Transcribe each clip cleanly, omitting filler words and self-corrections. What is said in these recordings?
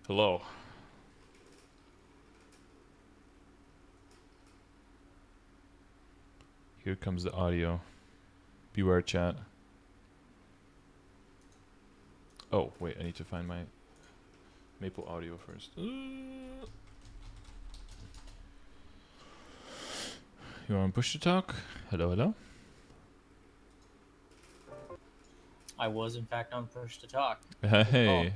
Hello. Here comes the audio. Beware chat. Oh, wait, I need to find my Maple audio first. You want to push to talk? Hello, hello? I was, in fact, on push to talk. Good call. Hey.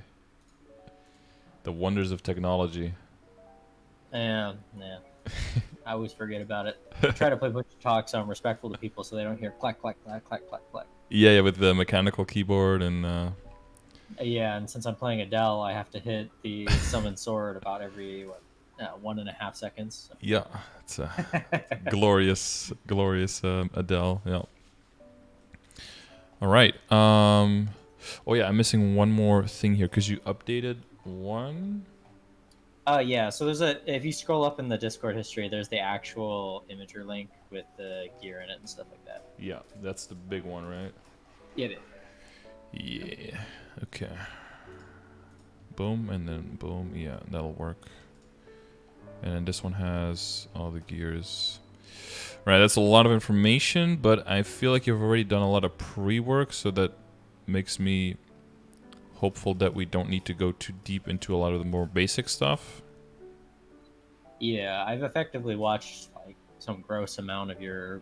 The wonders of technology. Yeah, yeah. I always forget about it. I try to play push to talk so I'm respectful to people so they don't hear clack, clack, clack, clack, clack, clack. Yeah, with the mechanical keyboard and Yeah, and since I'm playing Adele, I have to hit the summon sword about every, 1.5 seconds. So. yeah, it's a glorious, glorious Adele. Yeah. All right. Oh yeah, I'm missing one more thing here because you updated one. Yeah, so if you scroll up in the Discord history, there's the actual imager link with the gear in it and stuff like that. Yeah, that's the big one, right? Yeah, Yeah. Okay. Boom, and then boom. Yeah, that'll work. And then this one has all the gears. Right, that's a lot of information, but I feel like you've already done a lot of pre-work, so that makes me hopeful that we don't need to go too deep into a lot of the more basic stuff. Yeah, I've effectively watched like some gross amount of your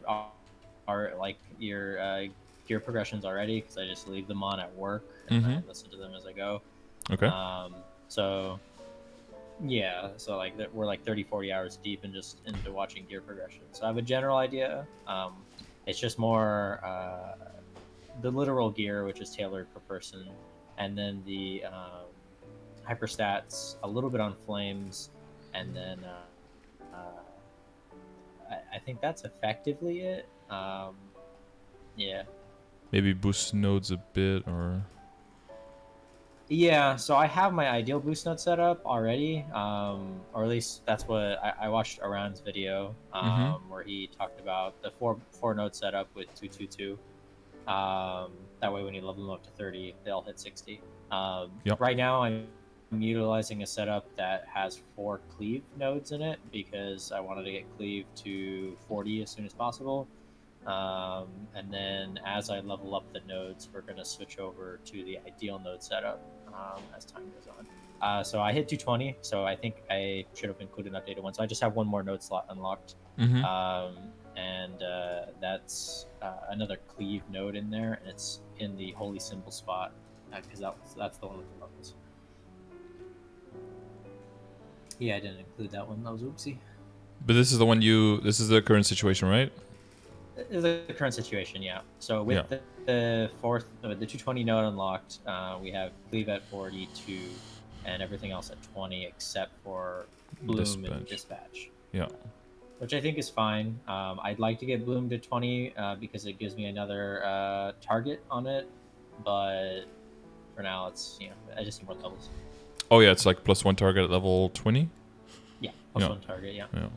art, like your gear progressions already, because I just leave them on at work and I Mm-hmm. listen to them as I go. Okay. So yeah, so like we're like 30, 40 hours deep and just into watching gear progression. So I have a general idea. It's just more the literal gear, which is tailored per person, and then the hyperstats, a little bit on flames, and then I think that's effectively it. Yeah. Maybe boost nodes a bit, or Yeah, so I have my ideal boost node set up already, or at least that's what I watched Aran's video, mm-hmm. where he talked about the four node setup with 222. That way, when you level them up to 30, they'll hit 60. Yep. Right now, I'm utilizing a setup that has 4 cleave nodes in it because I wanted to get cleave to 40 as soon as possible. And then as I level up the nodes, we're going to switch over to the ideal node setup as time goes on. So I hit 220, so I think I should have included an updated one. So I just have one more node slot unlocked. Mm-hmm. And that's another cleave node in there, and it's in the holy symbol spot because that's the one with the bubbles. Yeah, I didn't include that one. That was oopsie. But this is the one you. This is the current situation, right? The current situation, yeah. So Yeah. with the 220 node unlocked, we have cleave at 42, and everything else at 20 except for bloom and Dispatch. dispatch. Yeah. Which I think is fine. I'd like to get bloom to 20 because it gives me another target on it, but for now, I just need more levels. Oh yeah, it's like +1 target at level 20. Yeah, plus Yeah. one target. Yeah, Yeah.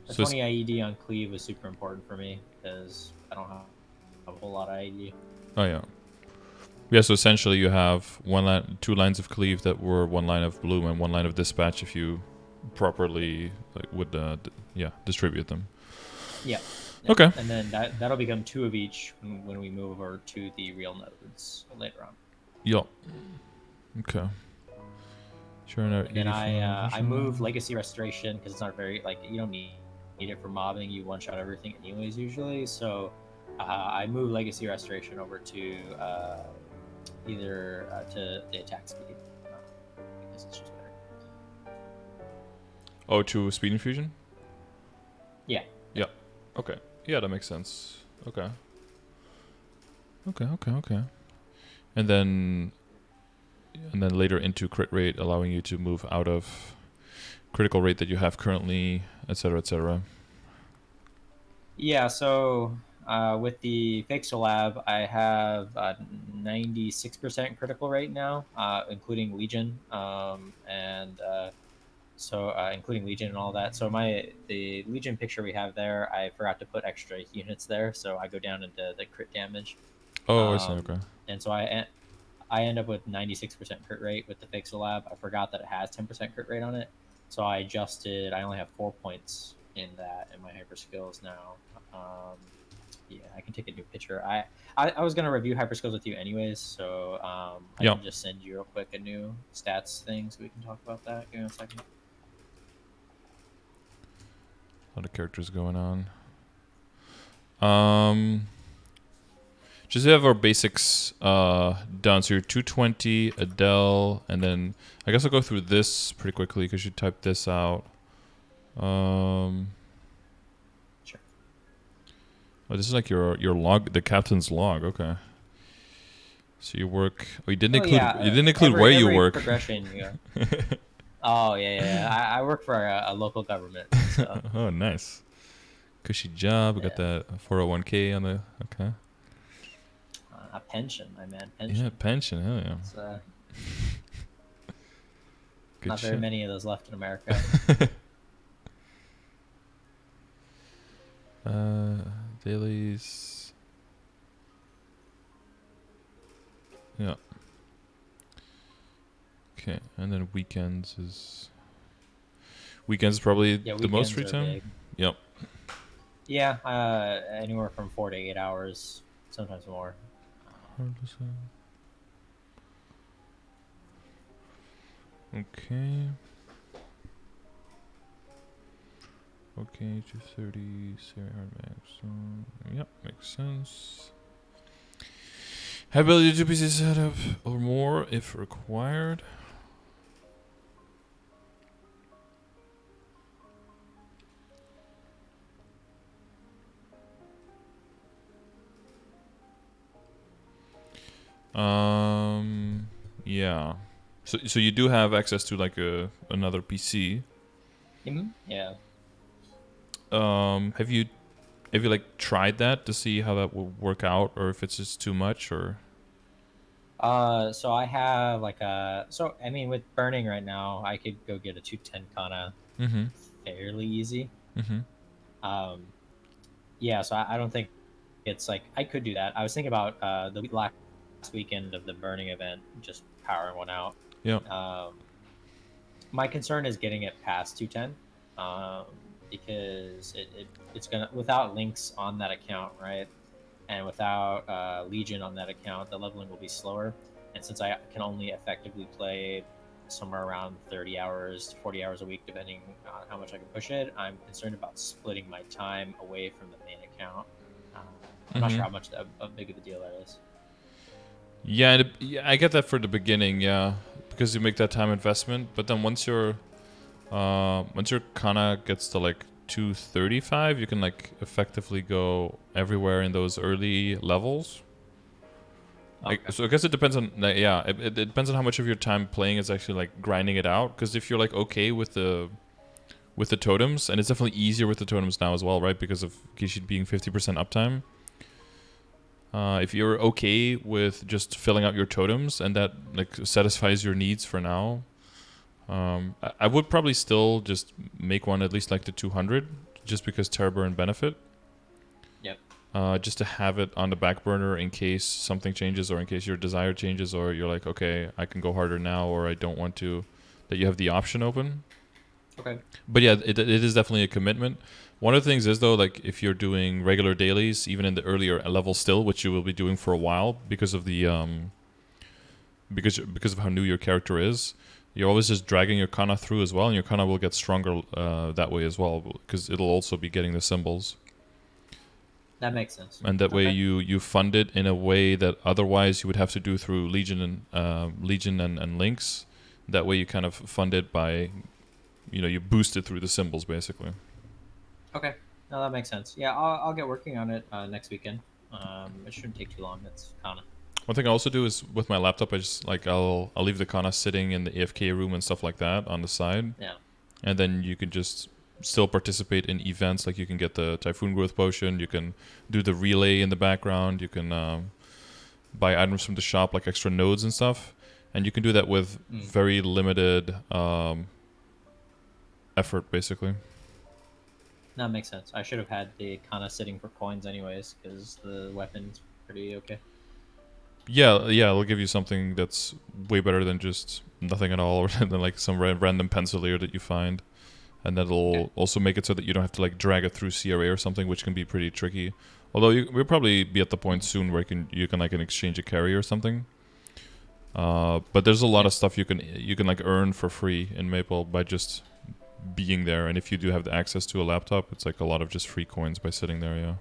the So it's 20 IED on cleave was super important for me because I don't have a whole lot of IED. oh yeah. Yeah, so essentially you have two lines of cleave that were one line of bloom and one line of dispatch if you properly would distribute them. Yeah. Yeah. Okay. And then that'll become 2 of each when we move over to the real nodes later on. Yeah. Okay. Sure. Now And then 85. I moved Legacy Restoration because it's not very like you don't need it for mobbing. You one shot everything anyways usually. So I moved Legacy Restoration over to either to the attack speed because it's just better. Oh, to speed infusion. Yeah. Yeah. Okay. Yeah, that makes sense. Okay. Okay. Okay. Okay. And then later into crit rate, allowing you to move out of critical rate that you have currently, etc., etc. Yeah. So with the Fake Lab, I have 96% critical rate now, including Legion, and including Legion and all that. So the Legion picture we have there, I forgot to put extra units there, so I go down into the crit damage, Oh, I see. um, Okay. and so I I end up with 96% crit rate with the Pixel Lab. I forgot that it has 10% crit rate on it, so I adjusted. I only have 4 points in that in my hyper skills now. Yeah, I can take a new picture. I was gonna review hyper skills with you anyways, so I Yep. can just send you real quick a new stats thing so we can talk about that. Give me a second. A lot of characters going on. Just have our basics done. So you're 220, Adele, and then I guess I'll go through this pretty quickly because you typed this out. Sure. Oh, this is like your log, the captain's log. Okay. So you work. Oh, Oh yeah, you didn't include where you every work. progression. Yeah. Oh yeah. I work for a local government, so Oh, nice. Cushy job. We got yeah. that 401k on the. Okay. A pension, my man, Yeah, pension. pension. Hell yeah. It's Good not very shit. many of those left in America. Dailies. Yeah. Okay, and then weekends probably Yeah, the most weekends free are time. big. Yep. Yeah, anywhere from 4 to 8 hours, sometimes more. Hard to say. Okay. Okay, 230, Siri hard max. Yep, makes sense. Have ability to PC setup or more if required. Yeah. So you do have access to like another PC. Yeah. Have you like tried that to see how that will work out, or if it's just too much, or? So I have like so I mean, with burning right now, I could go get a 210 kana Mm-hmm. fairly easy. Mm-hmm. Um, yeah, so I don't think it's like I could do that. I was thinking about last weekend of the burning event, just powering one out. Yep. Um, my concern is getting it past 210, because it's gonna, without links on that account, right, and without Legion on that account, the leveling will be slower. And since I can only effectively play somewhere around 30 hours to 40 hours a week, depending on how much I can push it, I'm concerned about splitting my time away from the main account. Um, I'm not Mm-hmm. sure how much a big of a deal that is. Yeah, yeah, I get that for the beginning, yeah, because you make that time investment. But then once your kana gets to like 235, you can like effectively go everywhere in those early levels. Like, Okay. so I guess it depends on like, yeah, it depends on how much of your time playing is actually like grinding it out. Because if you're like okay with the totems, and it's definitely easier with the totems now as well, right? Because of Kishi being 50% uptime. If you're okay with just filling out your totems and that like satisfies your needs for now, I would probably still just make one at least like the 200, just because Terror Burn benefit. Yep. Just to have it on the back burner in case something changes, or in case your desire changes, or you're like, okay, I can go harder now, or I don't want to. That you have the option open. Okay. But yeah, it is definitely a commitment. One of the things is though, like if you're doing regular dailies, even in the earlier levels still, which you will be doing for a while because of the because of how new your character is, you're always just dragging your kana through as well, and your kana will get stronger that way as well, because it'll also be getting the symbols, That makes sense. and that way Okay. you fund it in a way that otherwise you would have to do through Legion and links. That way you kind of fund it by, you boost it through the symbols basically. Okay. No, that makes sense. Yeah, I'll get working on it next weekend. It shouldn't take too long. That's kind of. One thing I also do is with my laptop, I just like I'll leave the kana sitting in the AFK room and stuff like that on the side, Yeah. and then you can just still participate in events. Like you can get the Typhoon Growth Potion, you can do the relay in the background, you can buy items from the shop like extra nodes and stuff, and you can do that with Mm. very limited effort, basically. That makes sense. I should have had the kana sitting for coins anyways, because the weapon's pretty okay. Yeah, yeah, it'll give you something that's way better than just nothing at all, or than like some random pencilier that you find, and Okay. that'll also make it so that you don't have to like drag it through CRA or something, which can be pretty tricky. Although we'll probably be at the point soon where you can like an exchange a carry or something. But there's a lot Yeah. of stuff you can like earn for free in Maple by just being there, and if you do have the access to a laptop, it's like a lot of just free coins by sitting there. Yeah.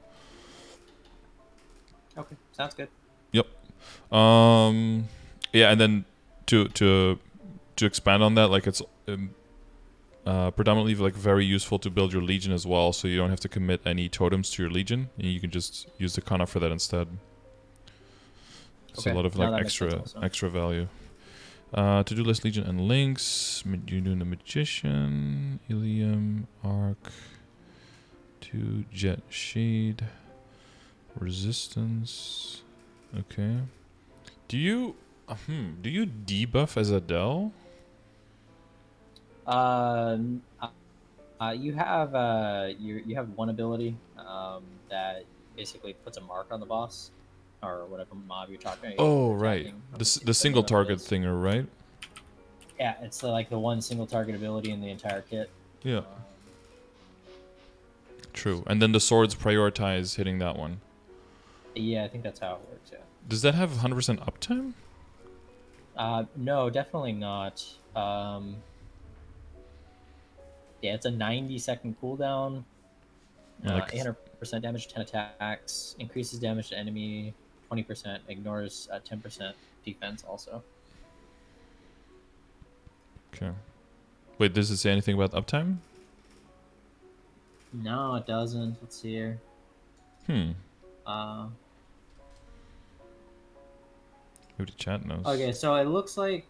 Okay. Sounds good. Yep. Um, yeah, and then to expand on that, like it's predominantly like very useful to build your legion as well, so you don't have to commit any totems to your legion, and you can just use the Kana for that instead. It's a Okay. lot of No, like that makes sense also. extra value. To-do list, legion, and links. You're doing the magician, Ilium, arc, 2 jet shade, resistance. Okay. Do you debuff as Adele? Um, you have one ability that basically puts a mark on the boss or whatever mob Oh, you're right. attacking. Let The me see the what the single name of it target is. thinger, right? Yeah, it's like the one single target ability in the entire kit. Yeah. Um, True. And then the swords prioritize hitting that one. yeah, I think that's how it works. Yeah. Does that have 100% uptime? No, definitely not. Yeah, it's a 90-second cooldown. Like, 800% damage, 10 attacks, increases damage to enemy, 20%, ignores 10% defense also. okay. Wait, does it say anything about uptime? No, it doesn't. Let's see here. Hmm. Uh, Maybe the chat knows. okay, so it looks like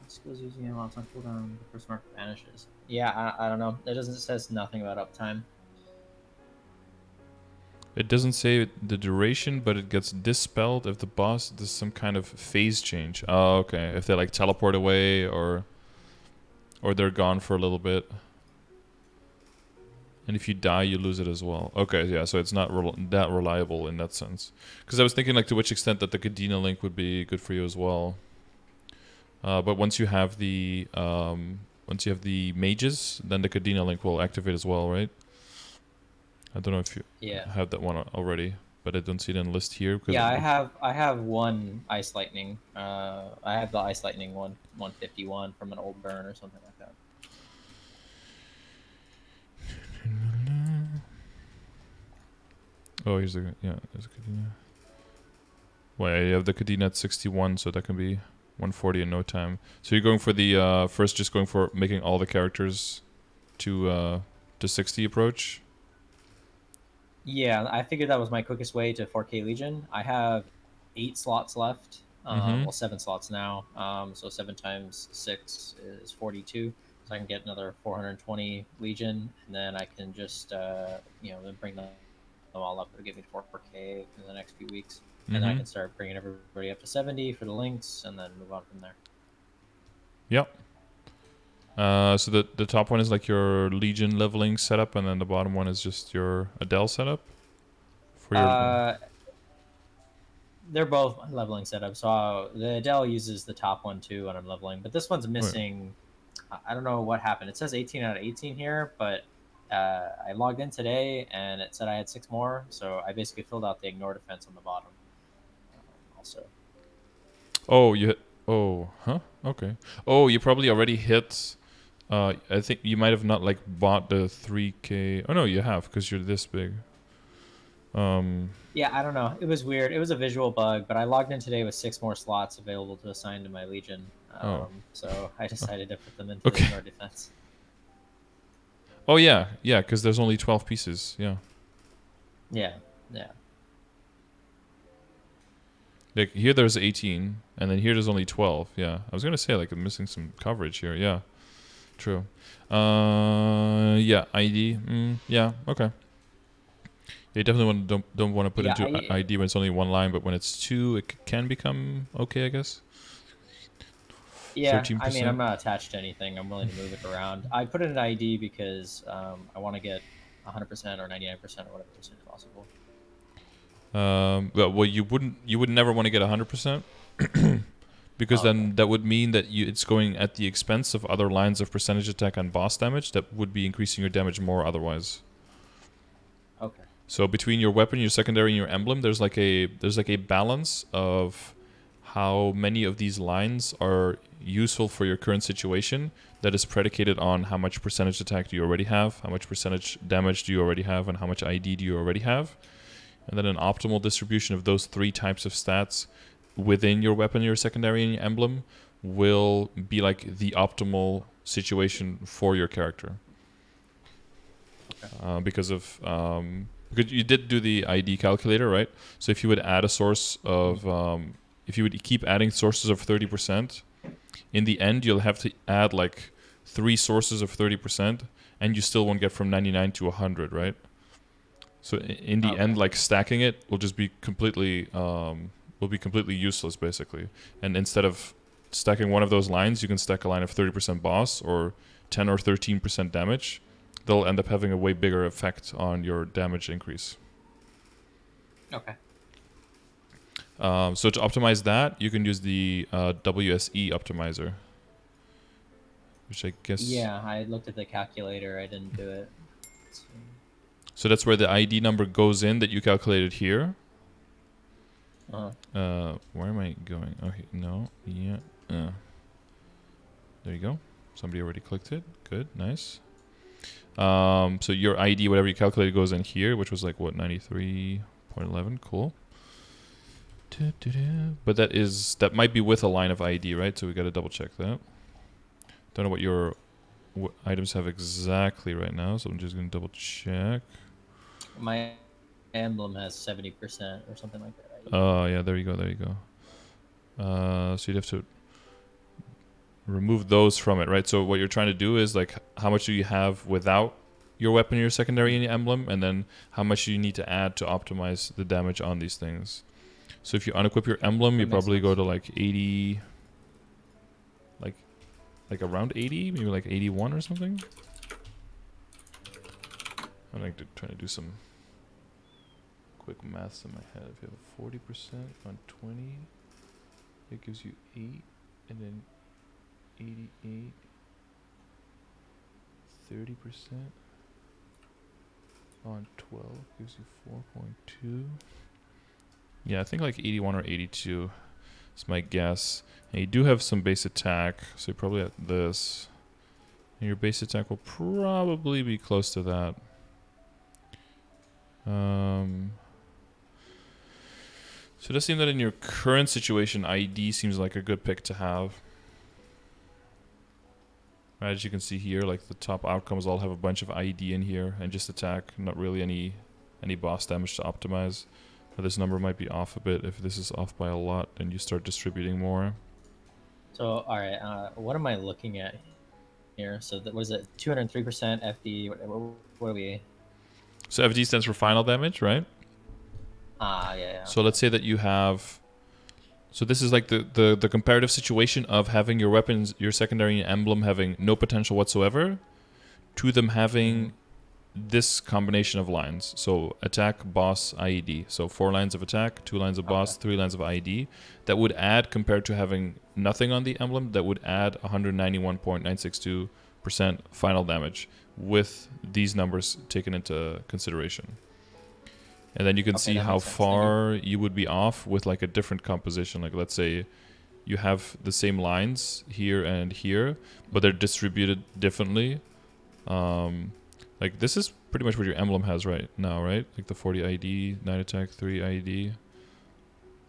skills using it while it's on cooldown, the first mark vanishes. Yeah, I don't know. It doesn't. It says nothing about uptime. It doesn't say the duration, but it gets dispelled if the boss does some kind of phase change. Oh, okay. If they like teleport away or they're gone for a little bit. And if you die, you lose it as well. Okay, yeah, so it's not that reliable in that sense. Because I was thinking, like, to which extent that the Kadena link would be good for you as well. But once you have the mages, then the Kadena link will activate as well, right? I don't know if you Yeah. have that one already, but I don't see it in the list here. Because Yeah, I have one ice lightning. I have the ice lightning 151 from an old burn or something like that. oh, there's a Kadena. Well, yeah, you have the Kadena at 61, so that can be 140 in no time. So you're going for the first, just going for making all the characters to 60 approach. Yeah, I figured that was my quickest way to 4K Legion. I have 8 slots left. Mm-hmm. Well, 7 slots now. So 7 times 6 is 42. So I can get another 420 Legion, and then I can just then bring them all up to get me to 4K in the next few weeks, and then I Mm-hmm. can start bringing everybody up to 70 for the links, and then move on from there. Yep. So the top one is like your Legion leveling setup, and then the bottom one is just your Adele setup for your. Uh, they're both leveling setups. So the Adele uses the top one too when I'm leveling, but this one's Oh, yeah. missing. I don't know what happened. It says 18 out of 18 here, but I logged in today and it said I had 6 more. So I basically filled out the ignore defense on the bottom. Also, Oh, you hit. Oh, huh? Okay. Oh, you probably already hit. I think you might have not like bought the 3K. Oh no, you have because you're this big. yeah, I don't know. It was weird. It was a visual bug, but I logged in today with 6 more slots available to assign to my Legion. Oh. So I decided to put them in for the Okay. ignore defense. Oh yeah, yeah, because there's only 12 pieces. Yeah. Yeah, yeah. Like here there's 18, and then here there's only 12. Yeah. I was gonna say like I'm missing some coverage here. Yeah. True. Yeah. ID. Yeah. Okay. You definitely don't want to put Yeah, into ID when it's only one line, but when it's two, it can become okay, I guess. Yeah, I mean, I'm 13%. not attached to anything. I'm willing to move it around. I put in an ID because I want to get 100% or 99% or whatever percent possible. Well, you would never want to get 100%. Because Oh, okay. then that would mean that it's going at the expense of other lines of percentage attack and boss damage that would be increasing your damage more otherwise. Okay. So between your weapon, your secondary, and your emblem, there's like a balance of how many of these lines are useful for your current situation that is predicated on how much percentage attack do you already have, how much percentage damage do you already have, and how much ID do you already have. And then an optimal distribution of those three types of stats within your weapon, your secondary, and your emblem will be like the optimal situation for your character. Because you did do the ID calculator, right? So if you would add a source of, if you would keep adding sources of 30%, in the end you'll have to add like 3 sources of 30%, and you still won't get from 99 to 100, right? So in the end, like stacking it will just be completely useless, basically. And instead of stacking one of those lines, you can stack a line of 30% boss or 10 or 13% damage. They'll end up having a way bigger effect on your damage increase. Okay. So to optimize that, you can use the WSE optimizer, which I guess. Yeah, I looked at the calculator. I didn't do it. So that's where the ID number goes in that you calculated here. Where am I going? Okay, no, yeah. There you go. Somebody already clicked it. Good, nice. So your ID, whatever you calculated, goes in here, which was like what, 93.11. Cool. But that might be with a line of ID, right? So we got to double check that. Don't know what your items have exactly right now, so I'm just gonna double check. My emblem has 70% or something like that. Oh yeah, there you go. So you'd have to remove those from it, right? So what you're trying to do is like, how much do you have without your weapon, your secondary, and your emblem, and then how much do you need to add to optimize the damage on these things. So if you unequip your emblem, you probably go to like 80, like around 80, maybe like 81 or something. I'm like trying to do some quick maths in my head. If you have 40% on 20, it gives you 8, and then 88, 30% on 12 gives you 4.2. Yeah, I think like 81 or 82 is my guess. And you do have some base attack, so you probably have this. And your base attack will probably be close to that. So it does seem that in your current situation, ID seems like a good pick to have. Right, as you can see here, like the top outcomes all have a bunch of ID in here, and just attack, not really any boss damage to optimize. But this number might be off a bit. If this is off by a lot, then you start distributing more. So, all right, what am I looking at here? So, what is it? 203% FD. What are we? So FD stands for final damage, right? Yeah. So let's say that you have. So this is like the comparative situation of having your weapons, your secondary emblem having no potential whatsoever, to them having this combination of lines. So attack, boss, IED. So 4 lines of attack, 2 lines of boss, 3 lines of IED. That would add, compared to having nothing on the emblem, that would add 191.962% final damage with these numbers taken into consideration. And then you can see how far you would be off with like a different composition. Like let's say you have the same lines here and here, but they're distributed differently. Like this is pretty much what your emblem has right now, right? Like the 40 ID, 9 attack, 3 ID.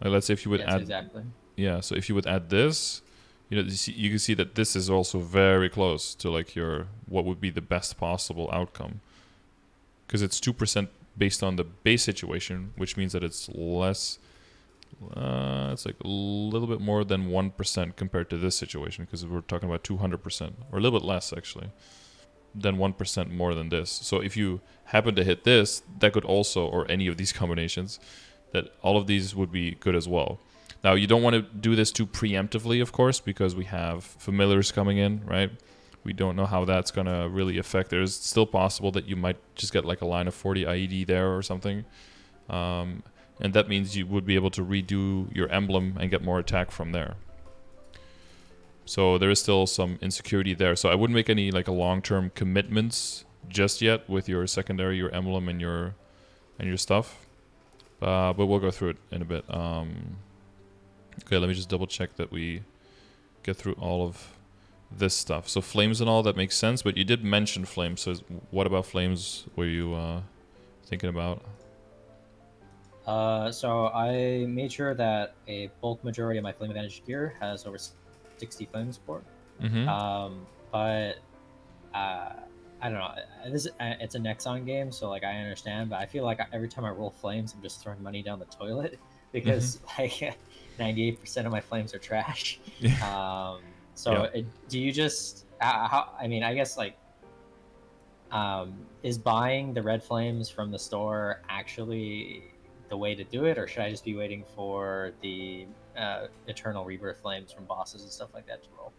Like let's say if you would add, exactly. Yeah. So if you would add this, you can see that this is also very close to like what would be the best possible outcome, because it's 2% based on the base situation, which means that it's less. It's like a little bit more than 1% compared to this situation, because we're talking about 200%, or a little bit less actually, than 1% more than this. So if you happen to hit this, that could also, or any of these combinations, that all of these would be good as well. Now you don't want to do this too preemptively, of course, because we have familiars coming in, right? We don't know how that's going to really affect. There's still possible that you might just get like a line of 40 IED there or something. and that means you would be able to redo your emblem and get more attack from there. So there is still some insecurity there. So I wouldn't make any like a long-term commitments just yet with your secondary, your emblem, and your stuff. But we'll go through it in a bit. Okay, let me just double check that we get through all of this stuff. So flames and all, that makes sense, but you did mention flames. So what about flames were you thinking about? So I made sure that a bulk majority of my flame advantage gear has over 60 flame support. Mm-hmm. But I don't know. It's a Nexon game, so like I understand, but I feel like every time I roll flames, I'm just throwing money down the toilet because like 98% of my flames are trash. So do you just how? I mean, I guess like is buying the red flames from the store actually the way to do it, or should I just be waiting for the eternal rebirth flames from bosses and stuff like that to roll?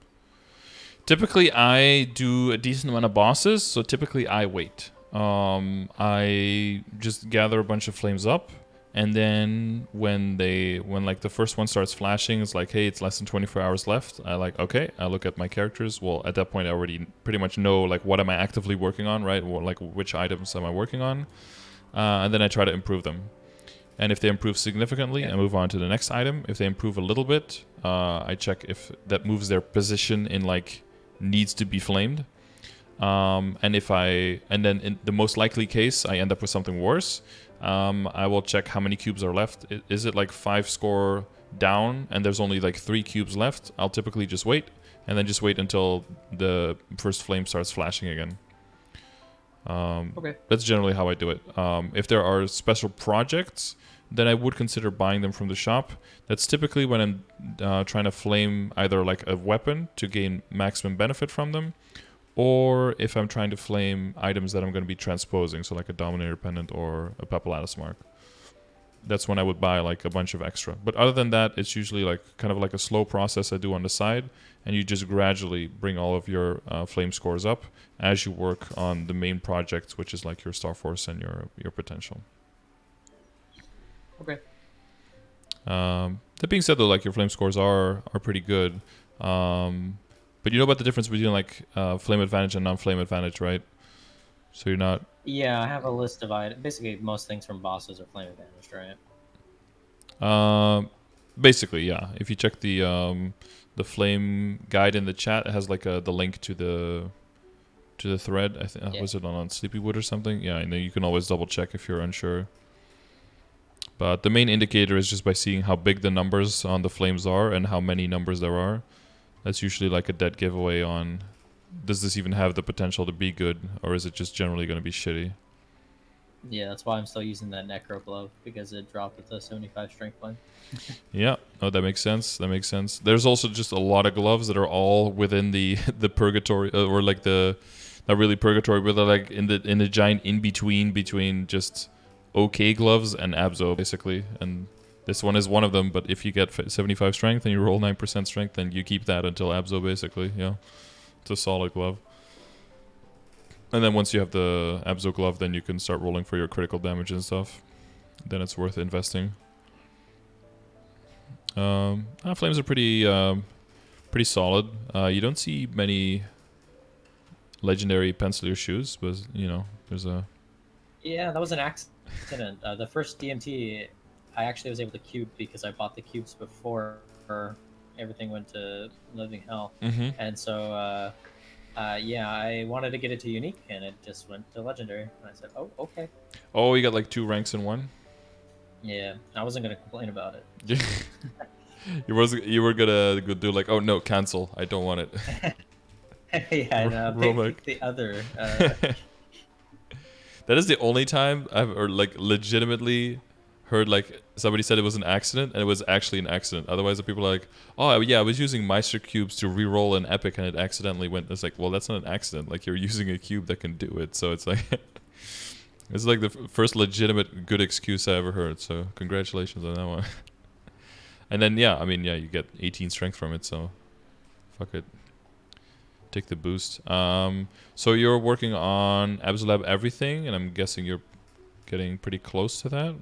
Typically, I do a decent amount of bosses, so typically I wait. I just gather a bunch of flames up, and then when like the first one starts flashing, it's like, hey, it's less than 24 hours left. I look at my characters. Well, at that point, I already pretty much know like what am I actively working on, right? Like which items am I working on, and then I try to improve them. And if they improve significantly, I move on to the next item. If they improve a little bit, I check if that moves their position in like needs to be flamed. And then in the most likely case, I end up with something worse. I will check how many cubes are left. Is it like 5 score down and there's only like 3 cubes left? I'll typically just wait, and then just wait until the first flame starts flashing again. That's generally how I do it. If there are special projects, then I would consider buying them from the shop. That's typically when I'm trying to flame either like a weapon to gain maximum benefit from them, or if I'm trying to flame items that I'm going to be transposing, so like a Dominator Pendant or a Papulatus Mark. That's when I would buy like a bunch of extra. But other than that, it's usually like kind of like a slow process I do on the side, and you just gradually bring all of your flame scores up as you work on the main project, which is like your Star Force and your potential. Okay. That being said, though, like your flame scores are pretty good. But you know about the difference between like flame advantage and non-flame advantage, right? So you're not. Yeah, I have a list of items. Basically, most things from bosses are flame advantage, right? Basically, yeah. If you check the flame guide in the chat, it has like the link to the thread. I think was it on Sleepywood or something? Yeah, and then you can always double check if you're unsure. But the main indicator is just by seeing how big the numbers on the flames are and how many numbers there are. That's usually like a dead giveaway on, does this even have the potential to be good, or is it just generally going to be shitty? Yeah, that's why I'm still using that Necro Glove, because it dropped with the 75 strength flame. Yeah, no, that makes sense. That makes sense. There's also just a lot of gloves that are all within the purgatory, or like the, not really purgatory, but they're like in the giant in between just okay gloves and Abzo, basically. And this one is one of them, but if you get 75 strength and you roll 9% strength, then you keep that until Abzo, basically. Yeah, it's a solid glove. And then once you have the Abzo glove, then you can start rolling for your critical damage and stuff. Then it's worth investing. Flames are pretty solid. You don't see many legendary penciler shoes, but you know, there's a. Yeah, that was an accident. The first DMT, I actually was able to cube because I bought the cubes before everything went to living hell, and so yeah, I wanted to get it to unique, and it just went to legendary. And I said, "Oh, okay." Oh, you got like 2 ranks in one. Yeah, I wasn't gonna complain about it. You were gonna go do like, oh no, cancel. I don't want it. Yeah, no, pick the other. That is the only time I've like legitimately heard like somebody said it was an accident, and it was actually an accident. Otherwise, the people are like, oh yeah, I was using Meister cubes to re-roll an epic, and it accidentally went. It's like, well, that's not an accident. Like you're using a cube that can do it. So it's like. It's like the first legitimate good excuse I ever heard, so congratulations on that one. And then, yeah, I mean, yeah, you get 18 strength from it, so fuck it. Take the boost. So you're working on Absolab everything, and I'm guessing you're getting pretty close to that?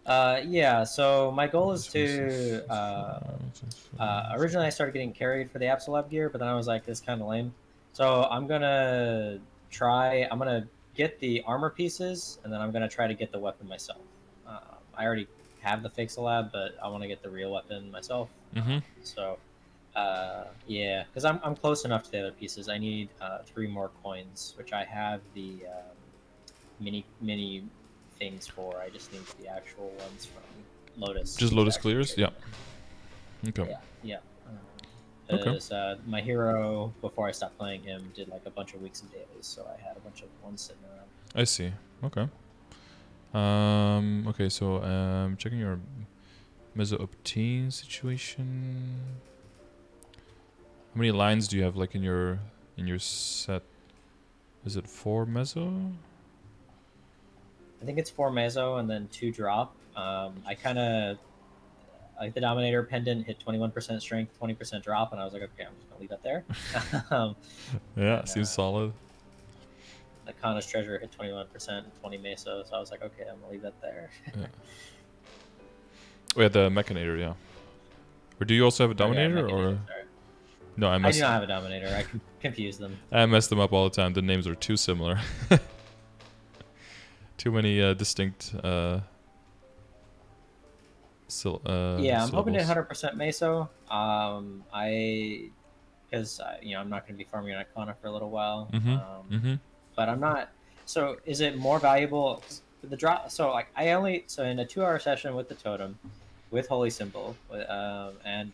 Yeah. So my goal is This was to. this- Originally, I started getting carried for the Absolab gear, but then I was like, this is kind of lame. So I'm gonna try. I'm gonna get the armor pieces, and then I'm gonna try to get the weapon myself. I already have the fake Lab, but I want to get the real weapon myself. Mhm. Yeah, because I'm close enough to the other pieces. I need 3 more coins, which I have the mini things for. I just need the actual ones from Lotus Just to Lotus actually clears. trade Yeah. them. Okay. Yeah, yeah. Okay. Because my hero, before I stopped playing him, did like a bunch of weeks of dailies, so I had a bunch of ones sitting around. I see. Okay. Okay. So checking your meso-obtain situation. How many lines do you have like in your set? Is it 4 meso? I think it's 4 meso and then 2 drop. I kind of like the Dominator pendant hit 21% strength, 20% drop, and I was like, okay, I'm just gonna leave that there. um, Yeah, and seems solid. the Kana's treasure hit 21% and 20 meso, so I was like, okay, I'm gonna leave that there. Yeah. Oh, yeah, the Mechanator, yeah. Or do you also have a Or yeah, Dominator, Mechanator. or Sorry, no? I do not have a Dominator. I confuse them. I mess them up all the time. The names are too similar. Too many distinct Yeah, I'm hoping to syllables. 100% meso. Because I'm not going to be farming an Icona for a little while. Mm-hmm. Mm-hmm. But I'm not. So is it more valuable? 'Cause the drop. So like so in a 2-hour session with the totem, with holy symbol, and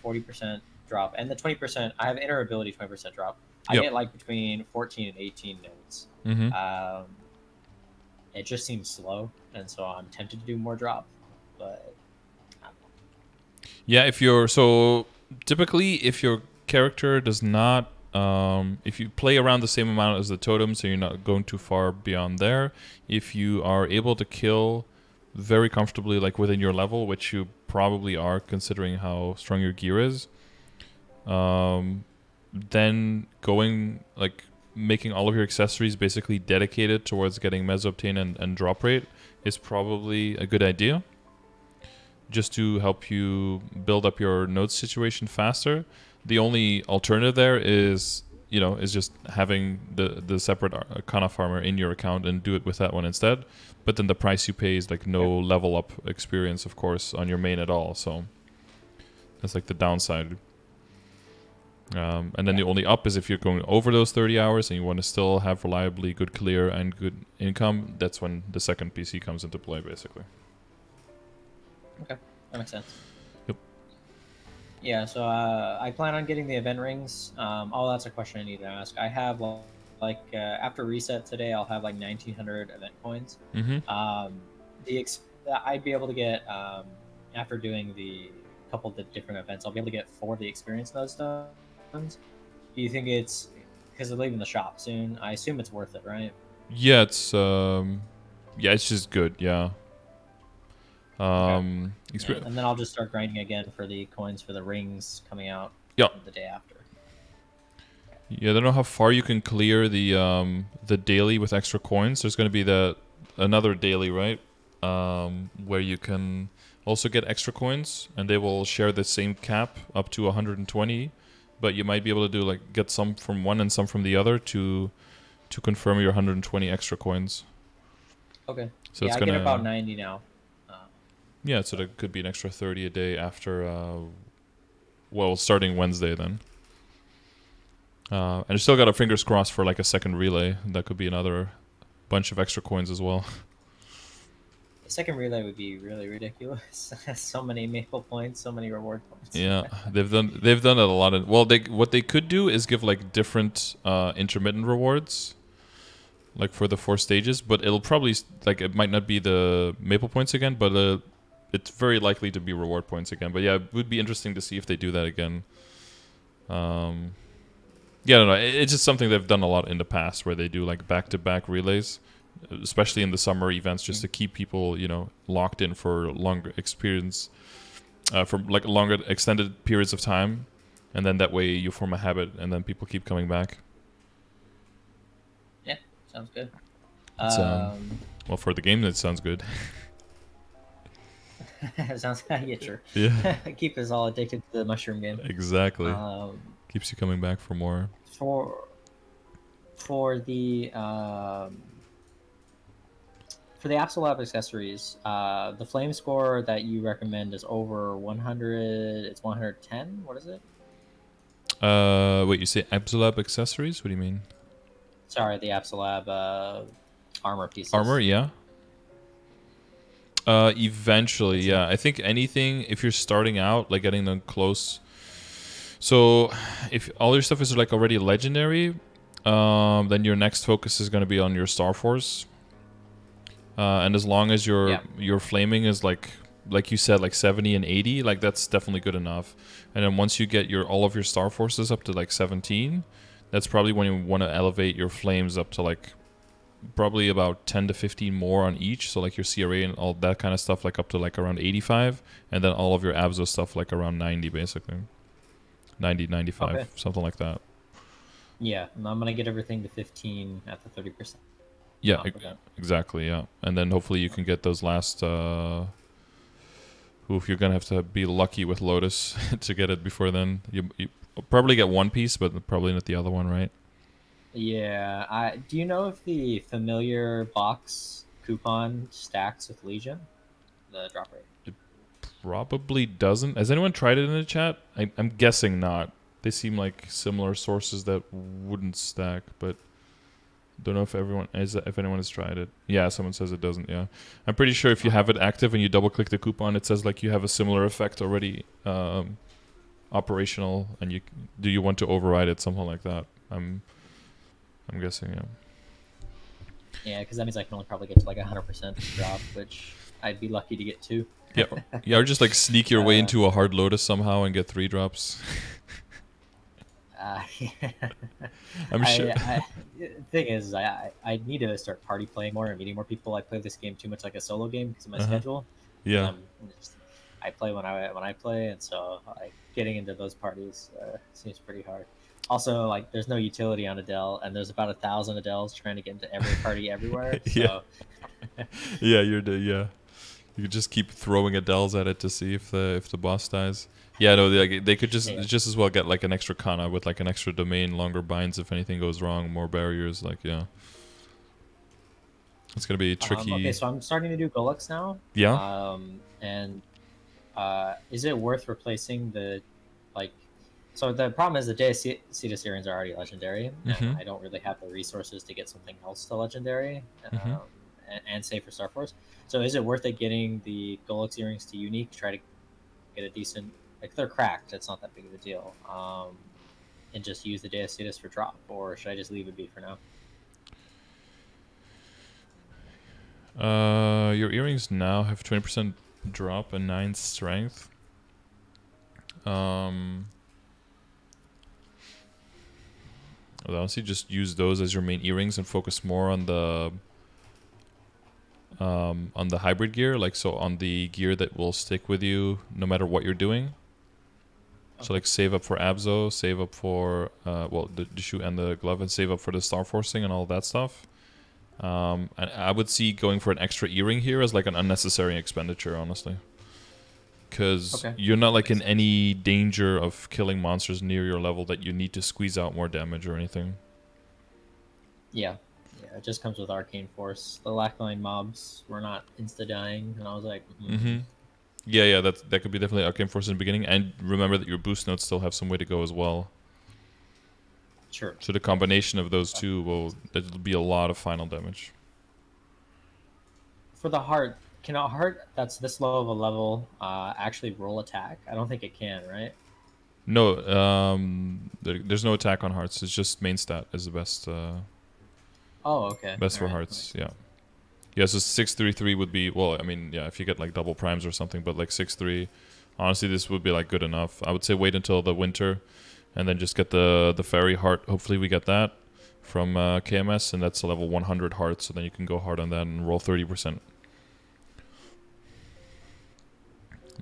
40% drop, and the 20%. I have inner ability 20% drop. I Yep. get like between 14 and 18 nodes. Mm-hmm. Um, it just seems slow, and so I'm tempted to do more drop, but I don't Yeah, if you're so typically if your character does not if you play around the same amount as the totem, so you're not going too far beyond there, if you are able to kill very comfortably like within your level, which you probably are considering how strong your gear is, then going like making all of your accessories basically dedicated towards getting meso-obtain and drop rate is probably a good idea, just to help you build up your node situation faster. The only alternative there is is just having the separate Arcana farmer in your account and do it with that one instead. But then the price you pay is like no know. level up experience, of course, on your main at all. So that's like the downside. And then Yeah. the only up is if you're going over those 30 hours and you want to still have reliably good clear and good income. That's when the second PC comes into play, basically. Okay, that makes sense. Yep. Yeah, so I plan on getting the event rings. Oh, that's a question I need to ask. I have after reset today, I'll have like 1,900 event coins. Mm-hmm. Um, I'd be able to get after doing the couple of the different events, I'll be able to get 4 of the experience node stones. Do you think it's because they're leaving the shop soon? I assume it's worth it, right? Yeah, it's just good. Yeah. Okay. Exper- And then I'll just start grinding again for the coins for the rings coming out yeah. the day after. Yeah, I don't know how far you can clear the daily with extra coins. There's going to be another daily, right? Where you can also get extra coins, and they will share the same cap up to 120. But you might be able to do like get some from one and some from the other to confirm your 120 extra coins. Okay. So Yeah, it's I get about gonna 90 now. yeah. So there could be an extra 30 a day after starting Wednesday then. And I still got a fingers crossed for like a second relay. That could be another bunch of extra coins as well. The second relay would be really ridiculous. So many maple points, so many reward points. Yeah, they've done it a lot of. Well, what they could do is give like different intermittent rewards, like for the 4 stages. But it'll probably like it might not be the maple points again, but it's very likely to be reward points again. But yeah, it would be interesting to see if they do that again. Yeah, I don't know. It's just something they've done a lot in the past, where they do like back-to-back relays, especially in the summer events, just to keep people, locked in for longer experience, for like longer extended periods of time, and then that way you form a habit, and then people keep coming back. Yeah, sounds good. It's well, for the game, that sounds good. Sounds yeah, true. Yeah, Keep us all addicted to the mushroom game. exactly. Um, Keeps you coming back for more. for for the Absolab accessories, the flame score that you recommend is over 100. It's 110. What is it? Wait, you say Absolab accessories? What do you mean? Sorry, the Absolab armor Armor, pieces. yeah. Eventually, It's in. yeah. I think anything, if you're starting out, like getting them close. So, if all your stuff is like already legendary, then your next focus is going to be on your Star Force. And as long as Yeah. your flaming is like you said, like 70 and 80, like that's definitely good enough. And then once you get your all of your Star Forces up to like 17, that's probably when you want to elevate your flames up to like probably about 10 to 15 more on each. So like your CRA and all that kind of stuff, like up to like around 85, and then all of your Abso stuff like around 90, basically 90, 95, Okay. something like that. Yeah, and I'm gonna get everything to 15 at the 30% Yeah, event. exactly. Yeah, and then hopefully you can get those last. Oof, you're gonna have to be lucky with Lotus to get it before then. You probably get one piece, but probably not the other one, right? Yeah. I do you know if the familiar box coupon stacks with Legion? The drop rate. Probably doesn't. Has anyone tried it in the chat? I'm guessing not. They seem like similar sources that wouldn't stack, but don't know if anyone has tried it. Yeah, someone says it doesn't. Yeah, I'm pretty sure if you have it active and you double click the coupon, it says like you have a similar effect already operational, and you want to override it, something like that. I'm guessing. Yeah. Yeah, because that means I can only probably get to like 100% drop, which I'd be lucky to get two. Yeah, yeah, or just like sneak your way Uh, into a hard Lotus somehow and get 3 drops. Yeah. I'm sure. The thing is, I need to start party playing more and meeting more people. I play this game too much like a solo game because of my Uh-huh. schedule. Because Yeah. I play when I play, and so like getting into those parties seems pretty hard. Also, like there's no utility on Adele, and there's about 1,000 Adeles trying to get into every party everywhere. Yeah. So Yeah, yeah. You could just keep throwing Adele's at it to see if the boss dies. Yeah, no, they could yeah. just as well get like an extra Kana with like an extra domain, longer binds if anything goes wrong, more barriers. Like yeah, it's gonna be Okay, tricky. so I'm starting to do Golux now. Yeah. And is it worth replacing the like? So the problem is the Cetus Syrians are already legendary, and Mhm. I don't really have the resources to get something else to legendary, Mhm. and save for Star Force. So is it worth it getting the Golux earrings to unique to try to get a decent? Like they're cracked, it's not that big of a deal. And just use the Cetus for drop, or should I just leave it be for now? Your earrings now have 20% drop and 9 strength. I'd honestly just use those as your main earrings and focus more on the hybrid gear, like so on the gear that will stick with you no matter what you're doing. So Okay. like save up for Abzo, save up for the shoe and the glove, and save up for the star forcing and all that stuff. And I would see going for an extra earring here as like an unnecessary expenditure, honestly, because Okay. you're not That like makes in sense. any danger of killing monsters near your level that you need to squeeze out more damage or anything. Yeah. Yeah, it just comes with Arcane Force. The Lackline mobs were not insta dying, and I was like, Mm-hmm. Yeah, that could be definitely Arcane Force in the beginning, and remember that your boost notes still have some way to go as well. sure. So the Yeah. combination of those two that'll be a lot of final damage. For the heart, can a heart that's this low of a level actually roll attack? I don't think it can, right? No, there's no attack on hearts. It's just main stat is the best. Oh, okay. Best All for right. That hearts. makes Yeah. sense. Yeah. So 633 would be well. I mean, yeah. If you get like double primes or something, but like 6-3, honestly, this would be like good enough. I would say wait until the winter, and then just get the fairy heart. Hopefully, we get that from KMS, and that's a level 100 heart. So then you can go hard on that and roll 30%.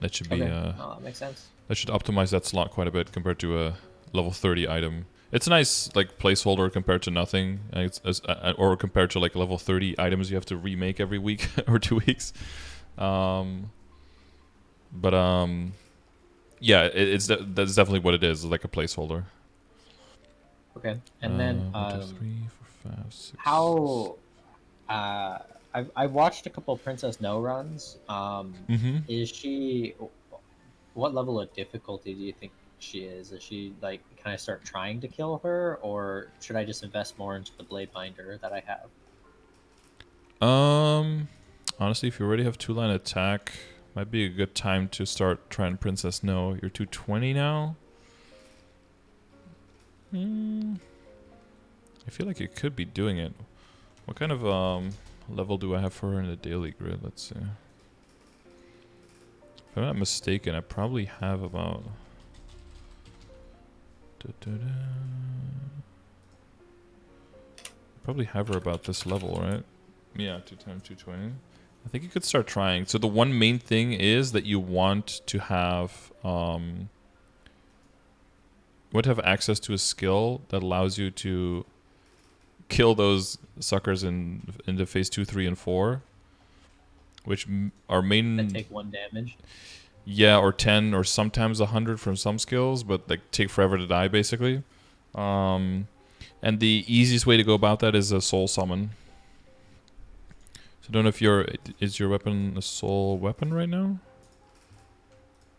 That should be Okay. No, that makes sense. that should optimize that slot quite a bit compared to a level 30 item. It's a nice like placeholder compared to nothing, or compared to like level 30 items you have to remake every week or 2 weeks. Um, But yeah, that's definitely what it is, like a placeholder. Okay. And then 1, 2, 3, 4, 5, 6. how I've watched a couple Princess No runs. Mm-hmm. Is she what level of difficulty do you think she is? Is she like, can I start trying to kill her, or should I just invest more into the blade binder that I have? Honestly, if you already have 2-line attack, might be a good time to start trying Princess No. You're 220 now. I feel like you could be doing it. What kind of level do I have for her in the daily grid? Let's see. If I'm not mistaken, I probably have about. Probably have her about this level, right? Yeah, 2 times 220. I think you could start trying. So the one main thing is that you want to have access to a skill that allows you to kill those suckers in into phase 2, 3, and 4, which are That main. take 1 damage. Yeah, or 10, or sometimes 100 from some skills, but like take forever to die basically. And the easiest way to go about that is a soul summon. So I don't know if is your weapon a soul weapon right now?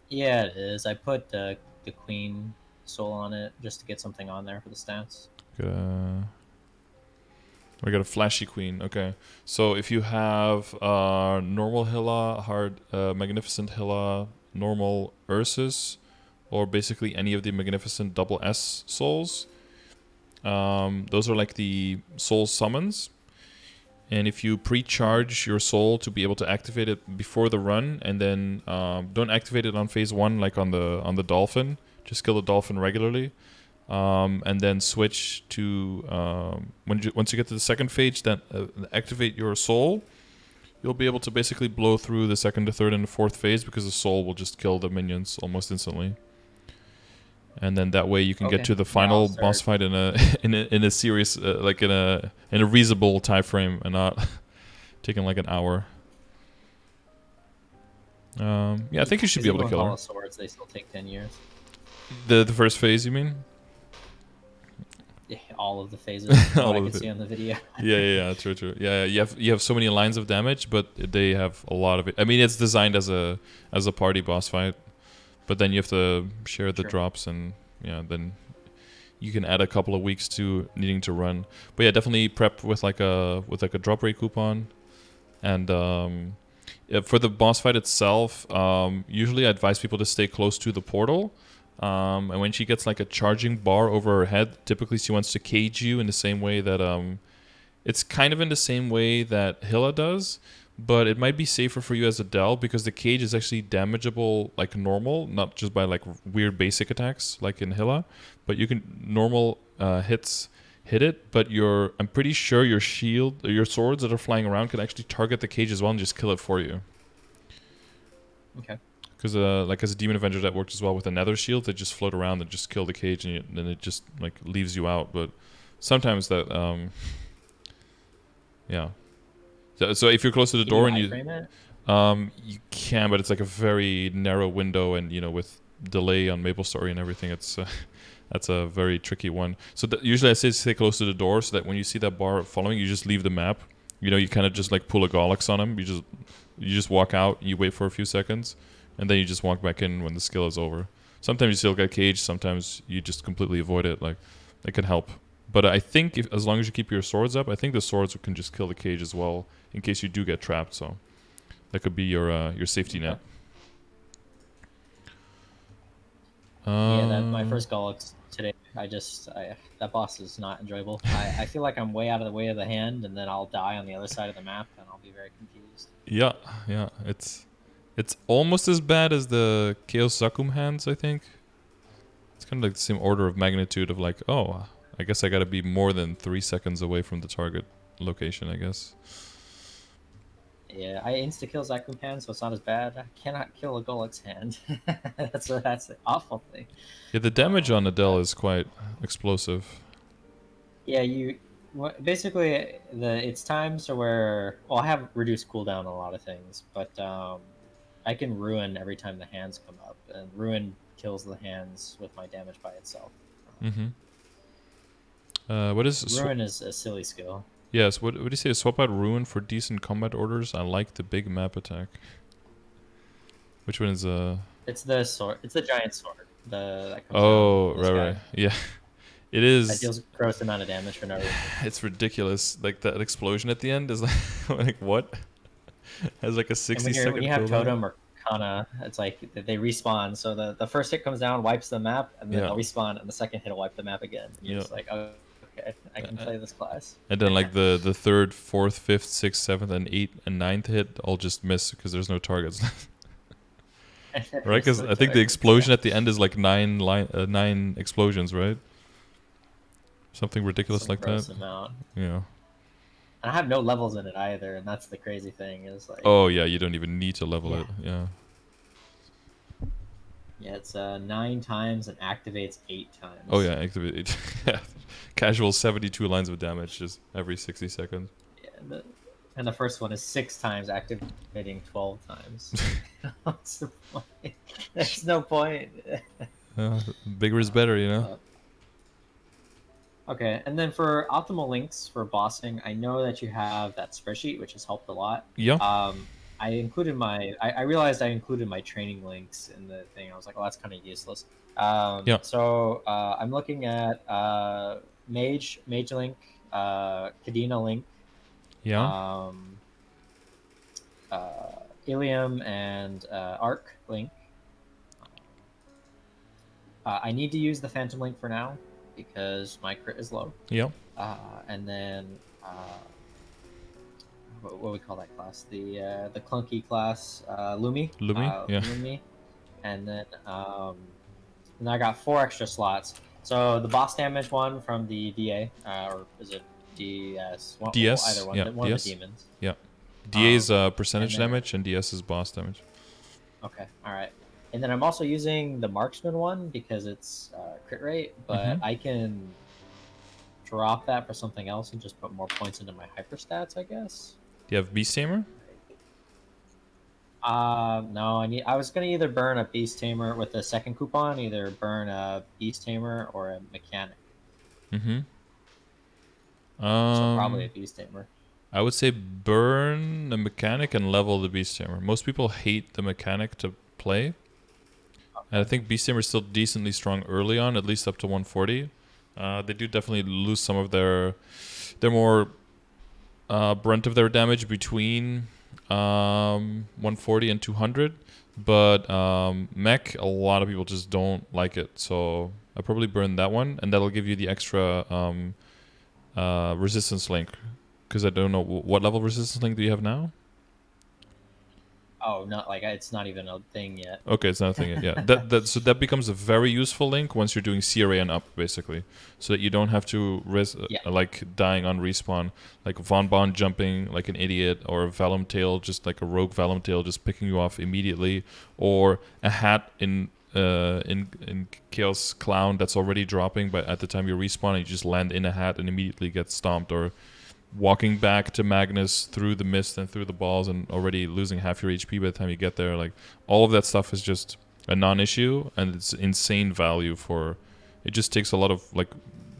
Yeah, it is. I put the queen soul on it just to get something on there for the stats. We got a flashy queen. Okay, so if you have normal Hilla, hard magnificent Hilla, normal Ursus, or basically any of the magnificent double S souls, those are like the soul summons. And if you pre-charge your soul to be able to activate it before the run, and then don't activate it on phase 1 like on the dolphin, just kill the dolphin regularly, and then switch to once you get to the second phase, then activate your soul. You'll be able to basically blow through the second, the third, and the fourth phase because the soul will just kill the minions almost instantly. And then that way you can get Okay. to the Yeah, I'll final boss start. fight in a in a serious like in a reasonable time frame and not taking like an hour. Yeah, I think you should Because be able even to with kill all her. the swords, they still take 10 years. The first phase, you mean? Yeah, all of the phases, from what All I of could it. see on the video. Yeah, true. Yeah, you have so many lines of damage, but they have a lot of it. I mean, it's designed as a party boss fight, but then you have to share the Sure. drops, and yeah, then you can add a couple of weeks to needing to run. But yeah, definitely prep with like a drop rate coupon, and yeah, for the boss fight itself, usually I advise people to stay close to the portal. And when she gets like a charging bar over her head, typically she wants to cage you in the same way that it's kind of in the same way that Hilla does, but it might be safer for you as Adele because the cage is actually damageable like normal, not just by like weird basic attacks like in Hilla, but you can normal hits hit it, but I'm pretty sure your shield, your swords that are flying around can actually target the cage as well and just kill it for you. Okay. Because like as a demon avenger that works as well with the nether shield, they just float around and just kill the cage, and then it just like leaves you out. But sometimes that yeah. So if you're close to the Can you door and iframe it? you can, but it's like a very narrow window, and with delay on MapleStory and everything, it's that's a very tricky one. So usually I say stay close to the door so that when you see that bar following, you just leave the map. You kind of just like pull a Gollix on him. You just walk out, you wait for a few seconds, and then you just walk back in when the skill is over. Sometimes you still get caged. Sometimes you just completely avoid it. Like it can help. But I think as long as you keep your swords up, I think the swords can just kill the cage as well in case you do get trapped. So that could be your safety Okay. net. Yeah, that my Uh, first Gollux today. That boss is not enjoyable. I feel like I'm way out of the way of the hand, and then I'll die on the other side of the map, and I'll be very confused. yeah, yeah. It's almost as bad as the Chaos Zakum hands. I think it's kind of like the same order of magnitude of like, oh, I guess I got to be more than 3 seconds away from the target location. I guess. Yeah, I insta kill Zakum hand, so it's not as bad. I cannot kill a Gollux hand. That's an awful thing. Yeah, the damage on Adele But is quite explosive. yeah, basically it's times where, well, I have reduced cooldown on a lot of things, but I can ruin every time the hands come up, and ruin kills the hands with my damage by itself. Mm-hmm. What is Ruin is a silly skill. yes? What do you say? Swap out Ruin for decent combat orders. I like the big map attack. Which one is It's the sword. It's the giant sword. That comes down. Oh, This guy right. Yeah, it that is. deals gross amount of damage for no reason. It's ridiculous. Like that explosion at the end is like what? Has like a And when 60-second you have cooldown. totem or kana, it's like they respawn. So the first hit comes down, wipes the map, and then Yeah. they'll respawn, and the second hit will wipe the map again. And you're Yeah. just like, oh, okay, I can play this class. And then like the third, fourth, fifth, sixth, seventh, and eighth and ninth hit all just miss because there's no targets. Right? Because I think the explosion at the end is like 9 explosions, right? Something ridiculous Some like gross that. amount. Yeah. And I have no levels in it either, and that's the crazy thing. Is like, Oh yeah, you don't even need to level Yeah. it. Yeah. yeah, it's 9 times and activates 8 times. Oh yeah, activate it. Yeah. Casual 72 lines of damage just every 60 seconds. Yeah, and the first one is 6 times, activating 12 times. What's the point? There's no point. Bigger is better, you know. Okay, and then for optimal links for bossing, I know that you have that spreadsheet, which has helped a lot. Yeah. I included I realized I included my training links in the thing. I was like, well, that's kind of useless. Yeah. So I'm looking at Mage Link, Kadena Link, Yeah. Ilium, and Arc Link. I need to use the Phantom Link for now because my crit is low. Yeah. And then what we call that class? The clunky class, Lumi. Lumi? Yeah. Lumi. And then I got 4 extra slots. So the boss damage one from the DA, or is it DS? DS? Either one. Yeah, One DS. of the demons. Yeah. DA is percentage and then- damage, and DS is boss damage. Okay, all right. And then I'm also using the marksman one because it's crit rate, but I can drop that for something else and just put more points into my hyper stats, I guess. Do you have Beast Tamer? No, I was gonna either burn a Beast Tamer with the second coupon, either burn a Beast Tamer or a mechanic. Mm-hmm. So probably a Beast Tamer. I would say burn the mechanic and level the Beast Tamer. Most people hate the mechanic to play. And I think Beast Tamer is still decently strong early on, at least up to 140. They do definitely lose some of their more brunt of their damage between 140 and 200. But mech, a lot of people just don't like it. So I probably burn that one, and that'll give you the extra resistance link. Because I don't know, what level resistance link do you have now? Oh, not like it's not even a thing yet. Okay, it's not a thing yet. Yeah, so that becomes a very useful link once you're doing CRA and up, basically, so that you don't have to risk like dying on respawn, like Von Bon jumping like an idiot, or Vellum Tail, just like a rogue Vellum Tail, just picking you off immediately, or a hat in Chaos Clown that's already dropping, but at the time you respawn, you just land in a hat and immediately get stomped, or walking back to Magnus through the mist and through the balls and already losing half your HP by the time you get there. Like, all of that stuff is just a non-issue, and it's insane value for... It just takes a lot of like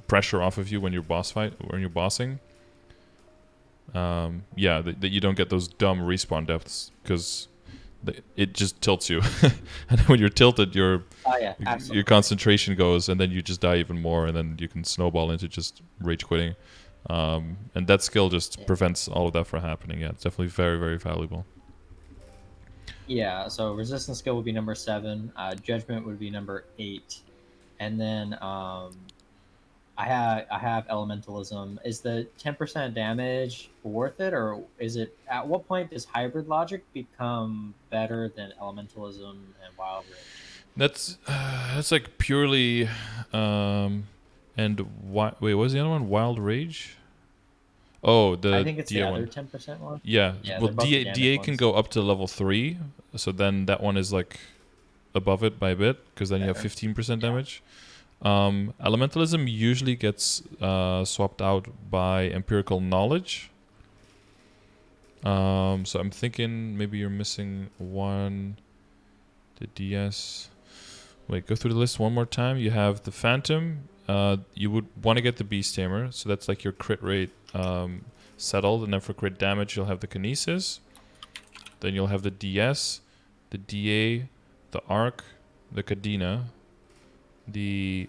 pressure off of you when you're bossing. Yeah, that you don't get those dumb respawn deaths, because it just tilts you. And when you're tilted, your concentration goes, and then you just die even more, and then you can snowball into just rage quitting. And that skill just prevents all of that from happening. Yeah, it's definitely very, very valuable. Yeah, so resistance skill would be number 7. Judgment would be number 8. And then I have elementalism. Is the 10% damage worth it, or is it, at what point does hybrid logic become better than elementalism and wild rage? That's like purely and wait, what was the other one? Wild Rage? Oh, I think it's DA the one. other 10% one. Yeah, well, DA can ones. go up to level 3, so then that one is like above it by a bit, because then you have 15% damage. Elementalism usually gets swapped out by empirical knowledge. So I'm thinking maybe you're missing one. The DS. Wait, go through the list one more time. You have the Phantom. You would want to get the Beast Tamer, so that's like your crit rate settled, and then for crit damage you'll have the Kinesis. Then you'll have the DS, the DA, the Arc, the Cadena, the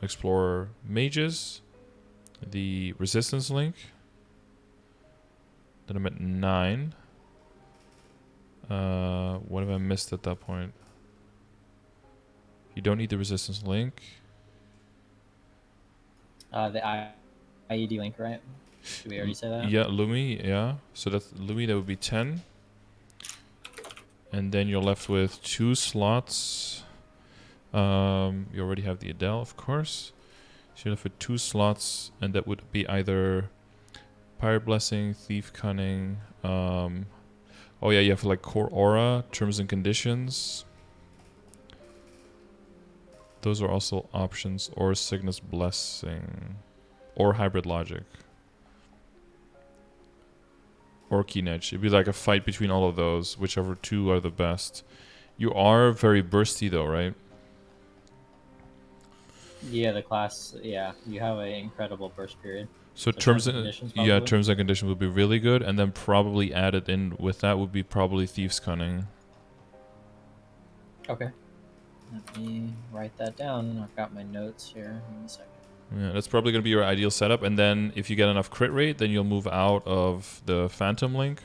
Explorer Mages, the Resistance Link. Then I'm at 9. What have I missed at that point? You don't need the Resistance Link. The IED link, right? Did we already say that? Yeah, Lumi, yeah. So that's Lumi, that would be 10. And then you're left with 2 slots. You already have the Adele, of course. So you're left with 2 slots, and that would be either Pirate Blessing, Thief Cunning. Oh yeah, you have like Core Aura, Terms and Conditions. Those are also options, or Cygnus Blessing, or Hybrid Logic, or Keen Edge. It'd be like a fight between all of those, whichever 2 are the best. You are very bursty though, right? Yeah, the class. Yeah, you have an incredible burst period. So terms and conditions, yeah, probably? terms and conditions would be really good, and then probably added in with that would be probably Thieves Cunning. Okay. Let me write that down. I've got my notes here. Give me a second. Yeah, that's probably going to be your ideal setup. And then if you get enough crit rate, then you'll move out of the Phantom Link.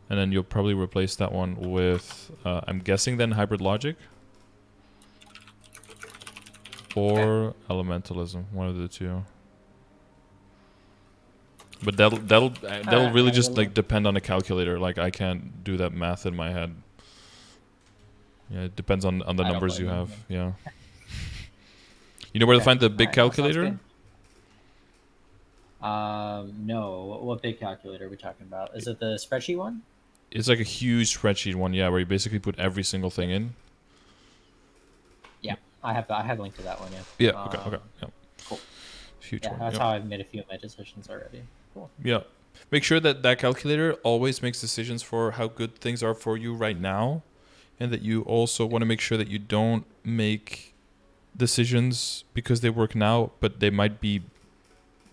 And then you'll probably replace that one with, I'm guessing then Hybrid Logic. Or Elementalism, one of the 2. But that'll really just like depend on the calculator. Like I can't do that math in my head. Yeah, it depends on the numbers you have. Yeah. You know where to find the big calculator? No. What big calculator are we talking about? Is it the spreadsheet one? It's like a huge spreadsheet one, yeah, where you basically put every single thing in. Yeah, I have a link to that one. Yeah. Yeah. Okay. Yeah. Cool. Huge yeah, one. that's how I've made a few of my decisions already. Cool. Yeah. Make sure that that calculator always makes decisions for how good things are for you right now, and that you also want to make sure that you don't make decisions because they work now, but they might be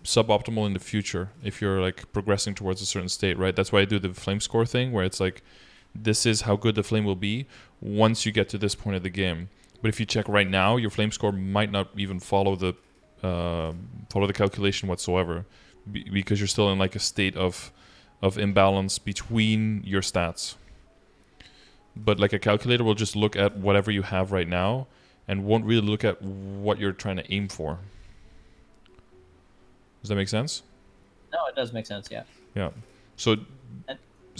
suboptimal in the future if you're like progressing towards a certain state, right? That's why I do the flame score thing, where it's like, this is how good the flame will be once you get to this point of the game. But if you check right now, your flame score might not even follow the calculation whatsoever, because you're still in like a state of imbalance between your stats. But like a calculator will just look at whatever you have right now and won't really look at what you're trying to aim for. Does that make sense? No, it does make sense. Yeah. Yeah. So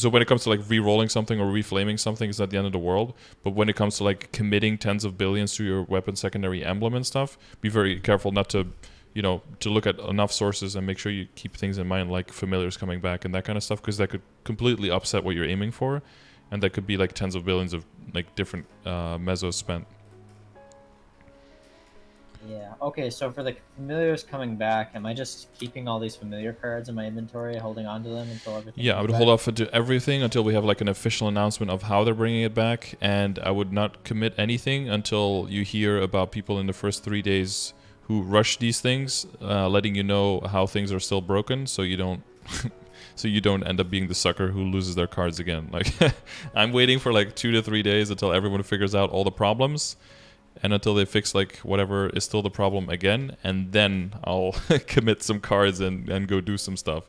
when it comes to like re-rolling something or reflaming something, it's not the end of the world. But when it comes to like committing tens of billions to your weapon secondary emblem and stuff, be very careful not to, to look at enough sources and make sure you keep things in mind, like familiars coming back and that kind of stuff, because that could completely upset what you're aiming for, and that could be like tens of billions of like different mesos spent. Yeah. Okay. So for the familiars coming back, am I just keeping all these familiar cards in my inventory, holding on to them until everything? Yeah, I would hold off to everything until we have like an official announcement of how they're bringing it back, and I would not commit anything until you hear about people in the first 3 days who rush these things, letting you know how things are still broken, so you don't. So you don't end up being the sucker who loses their cards again. Like, I'm waiting for like 2 to 3 days until everyone figures out all the problems, and until they fix like whatever is still the problem again, and then I'll commit some cards and go do some stuff.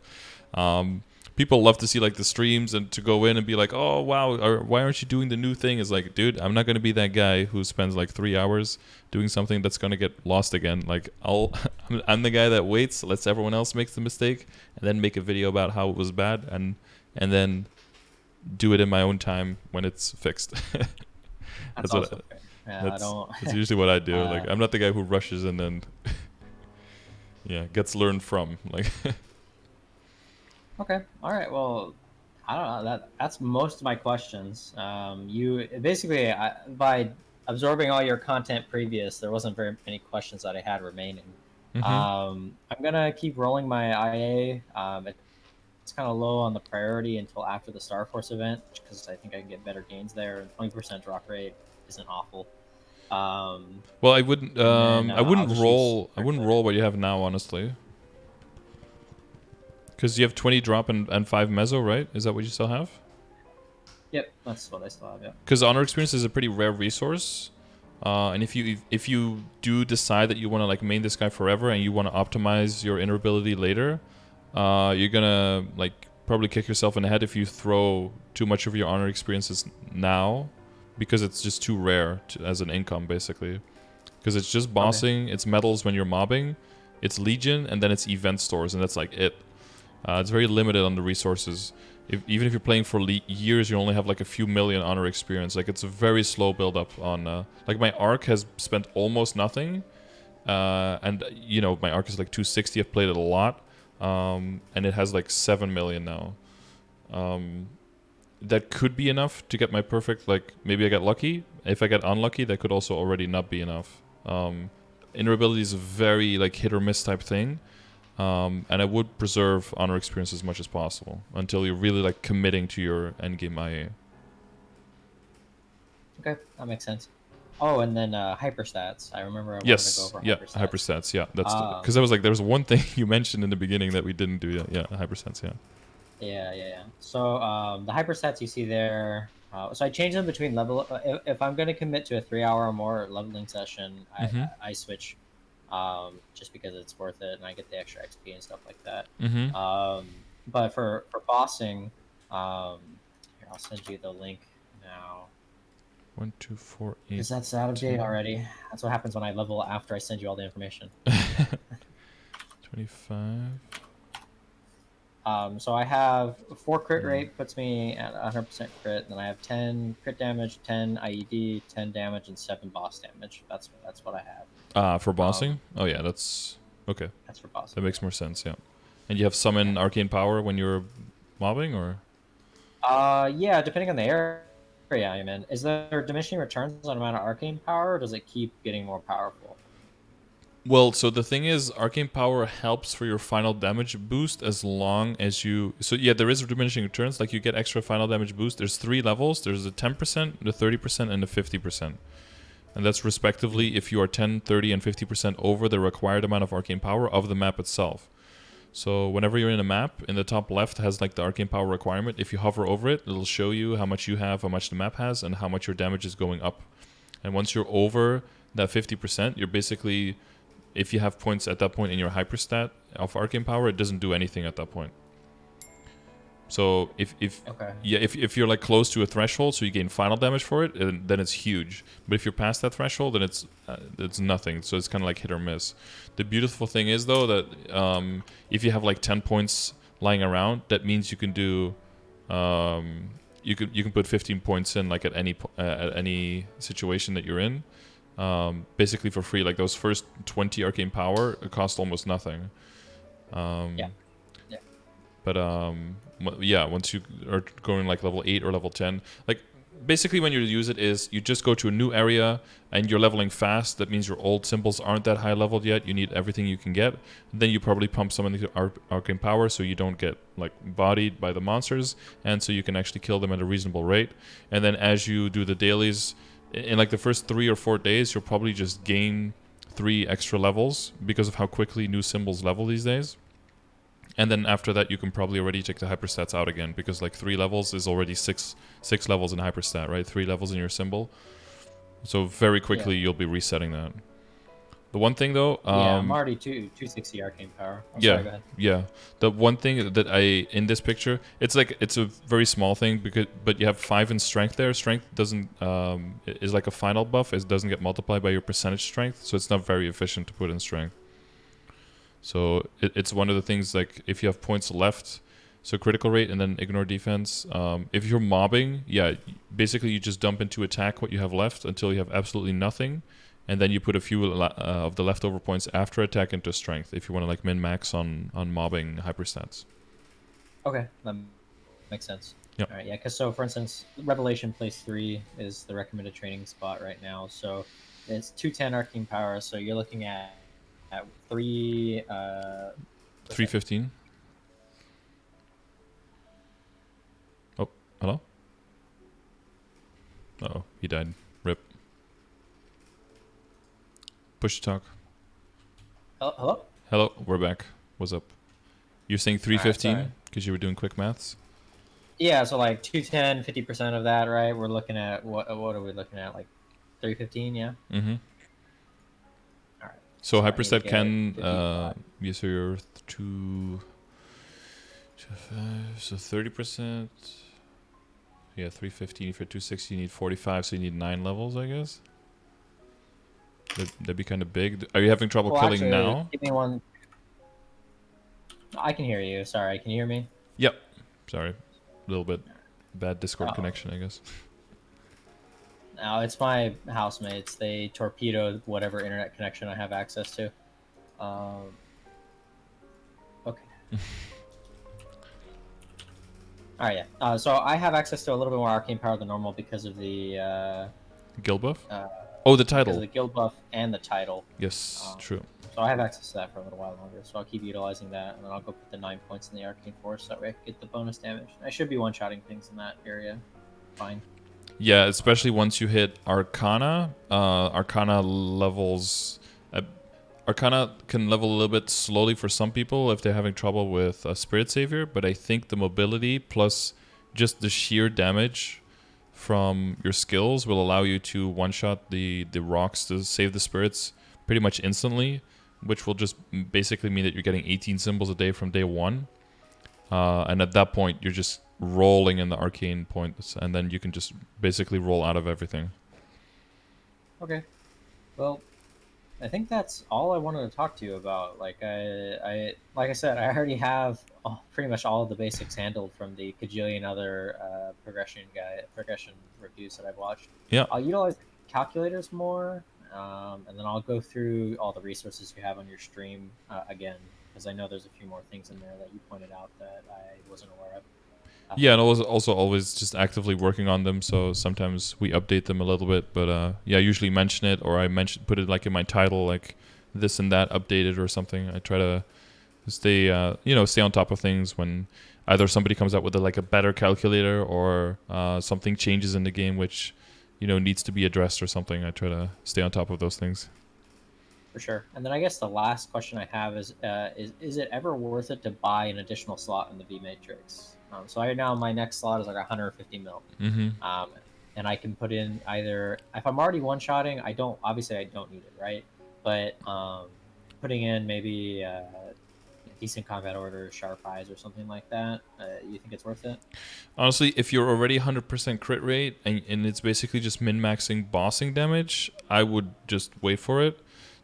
People love to see like the streams and to go in and be like, oh wow, why aren't you doing the new thing? It's like, dude, I'm not going to be that guy who spends like 3 hours doing something that's going to get lost again. Like I'm the guy that waits, lets everyone else make the mistake, and then make a video about how it was bad, and then do it in my own time when it's fixed. That's also fair. Yeah, that's usually what I do. Like, I'm not the guy who rushes and then gets learned from. Like, okay, all right. Well, I don't know. That's most of my questions. You basically, by absorbing all your content previous, there wasn't very many questions that I had remaining. Mm-hmm. I'm gonna keep rolling my IA. It's it's kind of low on the priority until after the Star Force event, because I think I can get better gains there. And 20% drop rate isn't awful. Well, And then I I'll wouldn't just use roll. I Quick wouldn't Look. roll what you have now, honestly. Because you have 20 drop and 5 meso, right? Is that what you still have? Yep, that's what I still have. Yeah. Because honor experience is a pretty rare resource, and if you do decide that you want to like main this guy forever and you want to optimize your inner ability later, you're gonna like probably kick yourself in the head if you throw too much of your honor experiences now, because it's just too rare as an income basically. Because it's just bossing, it's medals when you're mobbing, it's legion, and then it's event stores, and that's like it. It's very limited on the resources. Even if you're playing for years, you only have like a few million honor experience. Like it's a very slow build up on. Like my arc has spent almost nothing, and you know my arc is like 260. I've played it a lot, and it has like 7 million now. That could be enough to get my perfect. Like maybe I get lucky. If I get unlucky, that could also already not be enough. Inner ability is a very like hit or miss type thing. And I would preserve honor experience as much as possible until you're really like committing to your endgame IA. Okay, that makes sense. Oh, and then hyperstats. I remember I wanted to go Yes, over yeah, hyperstats. hyperstats, yeah. That's because I Um, was like, there's one thing you mentioned in the beginning that we didn't do yet. Yeah, hyperstats, yeah. yeah. So the hyperstats you see there. So I change them between level. If I'm going to commit to a 3 hour or more leveling session, Mm-hmm. I switch, just because it's worth it and I get the extra XP and stuff like that. Mm-hmm. But for bossing, here I'll send you the link now. 1, 2, 4, 8, Because that's out of date 10. already. That's what happens when I level after I send you all the information. 25. So I have 4 crit rate puts me at 100% crit. Then I have 10 crit damage, 10 IED, 10 damage, and 7 boss damage. That's what I have. For bossing? Oh yeah, that's okay. That's for bossing. That makes more sense, yeah. And you have summon arcane power when you're mobbing, or? Yeah, depending on the area I'm in. Is there diminishing returns on amount of arcane power, or does it keep getting more powerful? Well, so the thing is, arcane power helps for your final damage boost as long as you. So yeah, there is diminishing returns. Like you get extra final damage boost. There's 3 levels. There's the 10%, the 30%, and the 50%. And that's respectively if you are 10, 30, and 50% over the required amount of arcane power of the map itself. So whenever you're in a map, in the top left has like the arcane power requirement. If you hover over it, it'll show you how much you have, how much the map has, and how much your damage is going up. And once you're over that 50%, you're basically, if you have points at that point in your hyperstat of arcane power, it doesn't do anything at that point. So if Okay. yeah, if you're like close to a threshold, so you gain final damage for it, then it's huge. But if you're past that threshold, then it's nothing. So it's kind of like hit or miss. The beautiful thing is though that if you have like 10 points lying around, that means you can do you can put 15 points in like at any situation that you're in, basically for free. Like those first 20 arcane power cost almost nothing. Yeah. Yeah. But yeah, once you are going like level 8 or level 10, like basically when you use it is you just go to a new area and you're leveling fast. That means your old symbols aren't that high leveled yet. You need everything you can get. Then you probably pump some into arcane power so you don't get like bodied by the monsters, and so you can actually kill them at a reasonable rate. And then as you do the dailies, in like the first 3 or 4 days, you'll probably just gain 3 extra levels because of how quickly new symbols level these days. And then after that, you can probably already take the hyperstats out again, because like 3 levels is already six levels in hyperstat, right? 3 levels in your symbol. So very Yeah. quickly you'll be resetting that. The one thing though, Yeah. I'm already 260 arcane power. Oh, yeah, sorry. Go ahead. yeah. The one thing that I in this picture, it's like it's a very small thing but you have 5 in strength there. Strength doesn't is like a final buff. It doesn't get multiplied by your percentage strength, so it's not very efficient to put in strength. So it's one of the things, like if you have points left, so critical rate and then ignore defense. If you're mobbing, yeah, basically you just dump into attack what you have left until you have absolutely nothing, and then you put a few of the leftover points after attack into strength if you want to like min max on mobbing hyperstats. Okay. That makes sense. Yeah. All right. Yeah. Because so, for instance, Revelation place 3 is the recommended training spot right now. So it's 210 arcane power. So you're looking at 3. What's that? 315. Oh, he died. Rip. Push to talk. Hello? Hello, we're back. What's up? You're saying Alright, sorry. 315 because you were doing quick maths? Yeah, so like 210, 50% of that, right? We're looking at what are we looking at? Like 315, yeah? Mm-hmm. Alright. So So I need to hyperstep get can, 55. yes, so you're 5, so 30%. Yeah, 315 for 260, you need 45, so you need 9 levels, I guess. That'd be kind of big. Are you having trouble Well, killing actually, now? give me one. I can hear you. Sorry, can you hear me? Yep. Sorry. A little bit bad Discord Oh, connection, I guess. no, it's my housemates. They torpedoed whatever internet connection I have access to. Um, okay. All right, yeah. So I have access to a little bit more arcane power than normal because of the Guild buff? uh, Oh, the because of title. the guild buff and the title. Yes, Um, true. so I have access to that for a little while longer. So I'll keep utilizing that, and then I'll go put the 9 points in the arcane force. That way I can get the bonus damage. I should be one-shotting things in that area. Fine. Yeah, especially once you hit Arcana. Arcana levels. Uh, Arcana can level a little bit slowly for some people if they're having trouble with a Spirit Savior, but I think the mobility plus just the sheer damage from your skills will allow you to one-shot the rocks to save the spirits pretty much instantly, which will just basically mean that you're getting 18 symbols a day from day one. And at that point, you're just rolling in the arcane points, and then you can just basically roll out of everything. Okay. Well, I think that's all I wanted to talk to you about. Like I said, I already have pretty much all of the basics handled from the cajillion other progression reviews that I've watched. Yeah. I'll utilize calculators more, and then I'll go through all the resources you have on your stream again, because I know there's a few more things in there that you pointed out that I wasn't aware of. Yeah, and also always just actively working on them. So sometimes we update them a little bit, but yeah, I usually mention it, or I put it like in my title, like this and that updated or something. I try to stay stay on top of things when either somebody comes out with like a better calculator or something changes in the game which needs to be addressed or something. I try to stay on top of those things. For sure. And then I guess the last question I have is it ever worth it to buy an additional slot in the V Matrix? So right now my next slot is like 150 mil. Mm-hmm. And I can put in either if I'm already one shotting, I don't need it, right? But putting in maybe decent combat order, sharp eyes, or something like that, you think it's worth it? Honestly, if you're already 100% crit rate and it's basically just min-maxing bossing damage, I would just wait for it.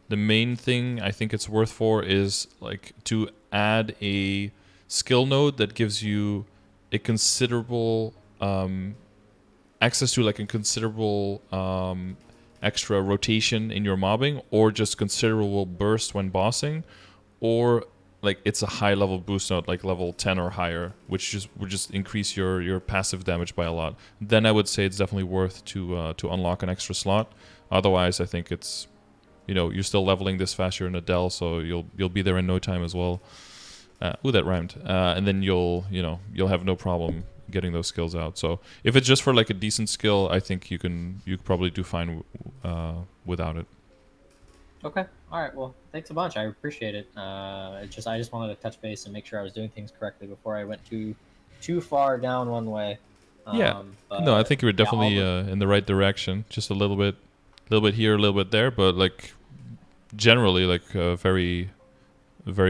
The main thing I think it's worth for is like to add a skill node that gives you a considerable access to like a considerable extra rotation in your mobbing, or just considerable burst when bossing, or like it's a high level boost node like level 10 or higher, which just would just increase your passive damage by a lot. Then I would say it's definitely worth to unlock an extra slot. Otherwise, I think it's you're still leveling this fast. You're an Adele, so you'll be there in no time as well. Ooh, that rhymed. And then you'll have no problem getting those skills out. So if it's just for like a decent skill, I think you probably do fine without it. Okay. All right. Well, thanks a bunch. I appreciate it. I just wanted to touch base and make sure I was doing things correctly before I went too far down one way. Yeah. No, I But think you were yeah, definitely in the right direction. Just a little bit here, a little bit there, but like generally like very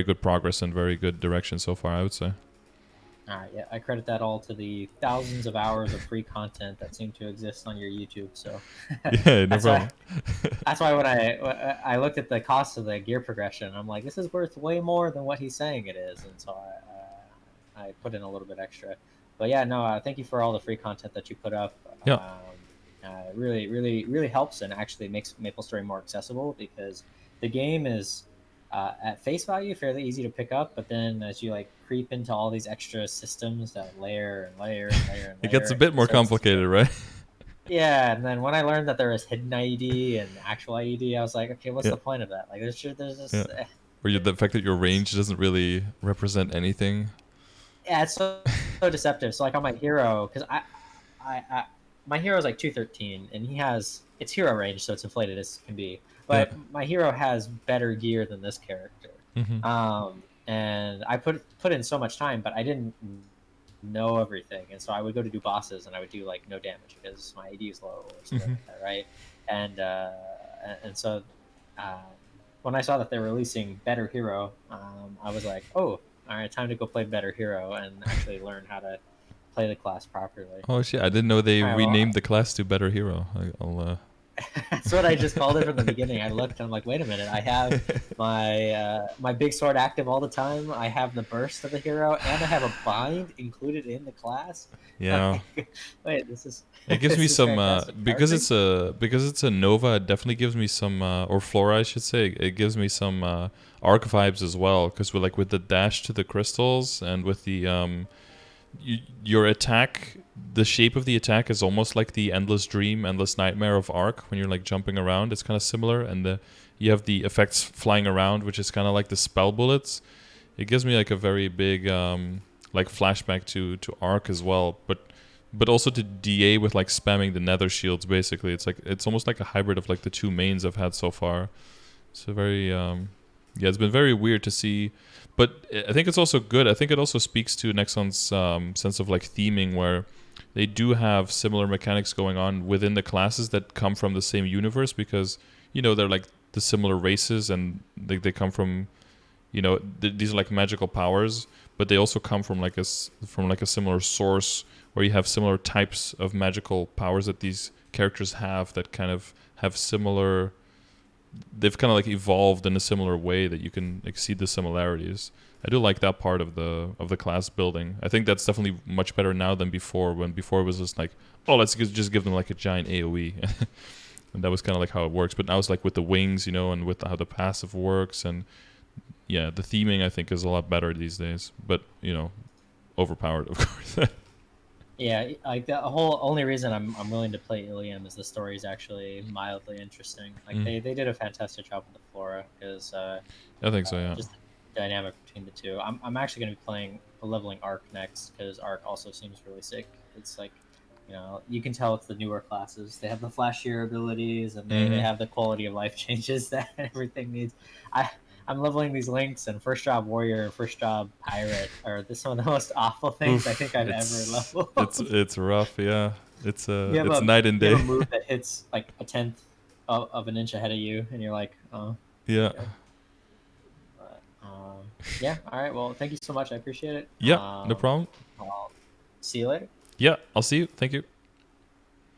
good progress and very good direction so far, I would say. all right. Yeah, I credit that all to the thousands of hours of free content that seem to exist on your YouTube. So Yeah, no that's problem. why that's why when I looked at the cost of the gear progression, I'm like, this is worth way more than what he's saying it is, and so I put in a little bit extra. But yeah, no, thank you for all the free content that you put up. Yeah. Really, really, really helps and actually makes MapleStory more accessible because the game is at face value fairly easy to pick up, but then as you like creep into all these extra systems that layer and layer and layer and It gets a layer, bit it more starts to complicated, get right? yeah. And then when I learned that there was hidden IED and actual IED, I was like, okay, what's Yeah. the point of that? Like, there's Yeah. just Or the fact that your range doesn't really represent anything. yeah, it's so deceptive. So like on my hero, because I my hero's like 213, and it's hero range, so it's inflated as can be. Yeah. But my hero has better gear than this character. Hmm. And I put in so much time, but I didn't know everything, and so I would go to do bosses, and I would do like no damage because my AD is low or something Hmm. like that, right? And so um, when I saw that they were releasing Better Hero, I was like, oh, all right, time to go play Better Hero and actually learn how to play the class properly. Oh shit! I didn't know they All right, well, renamed the class to Better Hero. I'll that's what I just called it from the beginning. I looked and I'm like, wait a minute, I have my big sword active all the time. I have the burst of the hero, and I have a bind included in the class. yeah. Wait, this is It gives me this is some fantastic. because it's a Nova. It definitely gives me some or Flora, I should say. It gives me some Arc vibes as well because with the dash to the crystals and with the your attack, the shape of the attack is almost like the Endless Dream, Endless Nightmare of Arc when you're like jumping around. It's kind of similar, and you have the effects flying around, which is kind of like the spell bullets. It gives me like a very big like flashback to Arc as well, but also to DA with like spamming the Nether shields. Basically, it's almost like a hybrid of like the two mains I've had so far. It's a very yeah, it's been very weird to see, but I think it's also good. I think it also speaks to Nexon's sense of like theming, where they do have similar mechanics going on within the classes that come from the same universe, because they're like the similar races, and they come from these are like magical powers, but they also come from like from like a similar source where you have similar types of magical powers that these characters have that kind of have similar. They've kind of like evolved in a similar way that you can exceed the similarities. I do like that part of the class building. I think that's definitely much better now than before, when before it was just like, oh, let's just give them like a giant AoE. And that was kind of like how it works. But now it's like with the wings, and with how the passive works, and yeah, the theming I think is a lot better these days. But overpowered, of course. Yeah, like the whole only reason I'm willing to play Ilium is the story is actually mildly interesting. Like Mm, they did a fantastic job with the Flora because I think so. Yeah. just the dynamic between the two. I'm actually going to be playing a leveling Arc next because Arc also seems really sick. It's like, you can tell it's the newer classes. They have the flashier abilities, and they Hmm. have the quality of life changes that everything needs. I I'm leveling these links, and first job warrior and first job pirate are some of the most awful things I think Oof, I've ever it's leveled. it's rough. Yeah, you have it's a night and you have day. a move that hits like a tenth of an inch ahead of you, and you're like, oh, Yeah. okay. But, yeah, all right. Well, thank you so much. I appreciate it. Yeah. No problem. I'll see you later. Yeah. I'll see you. Thank you.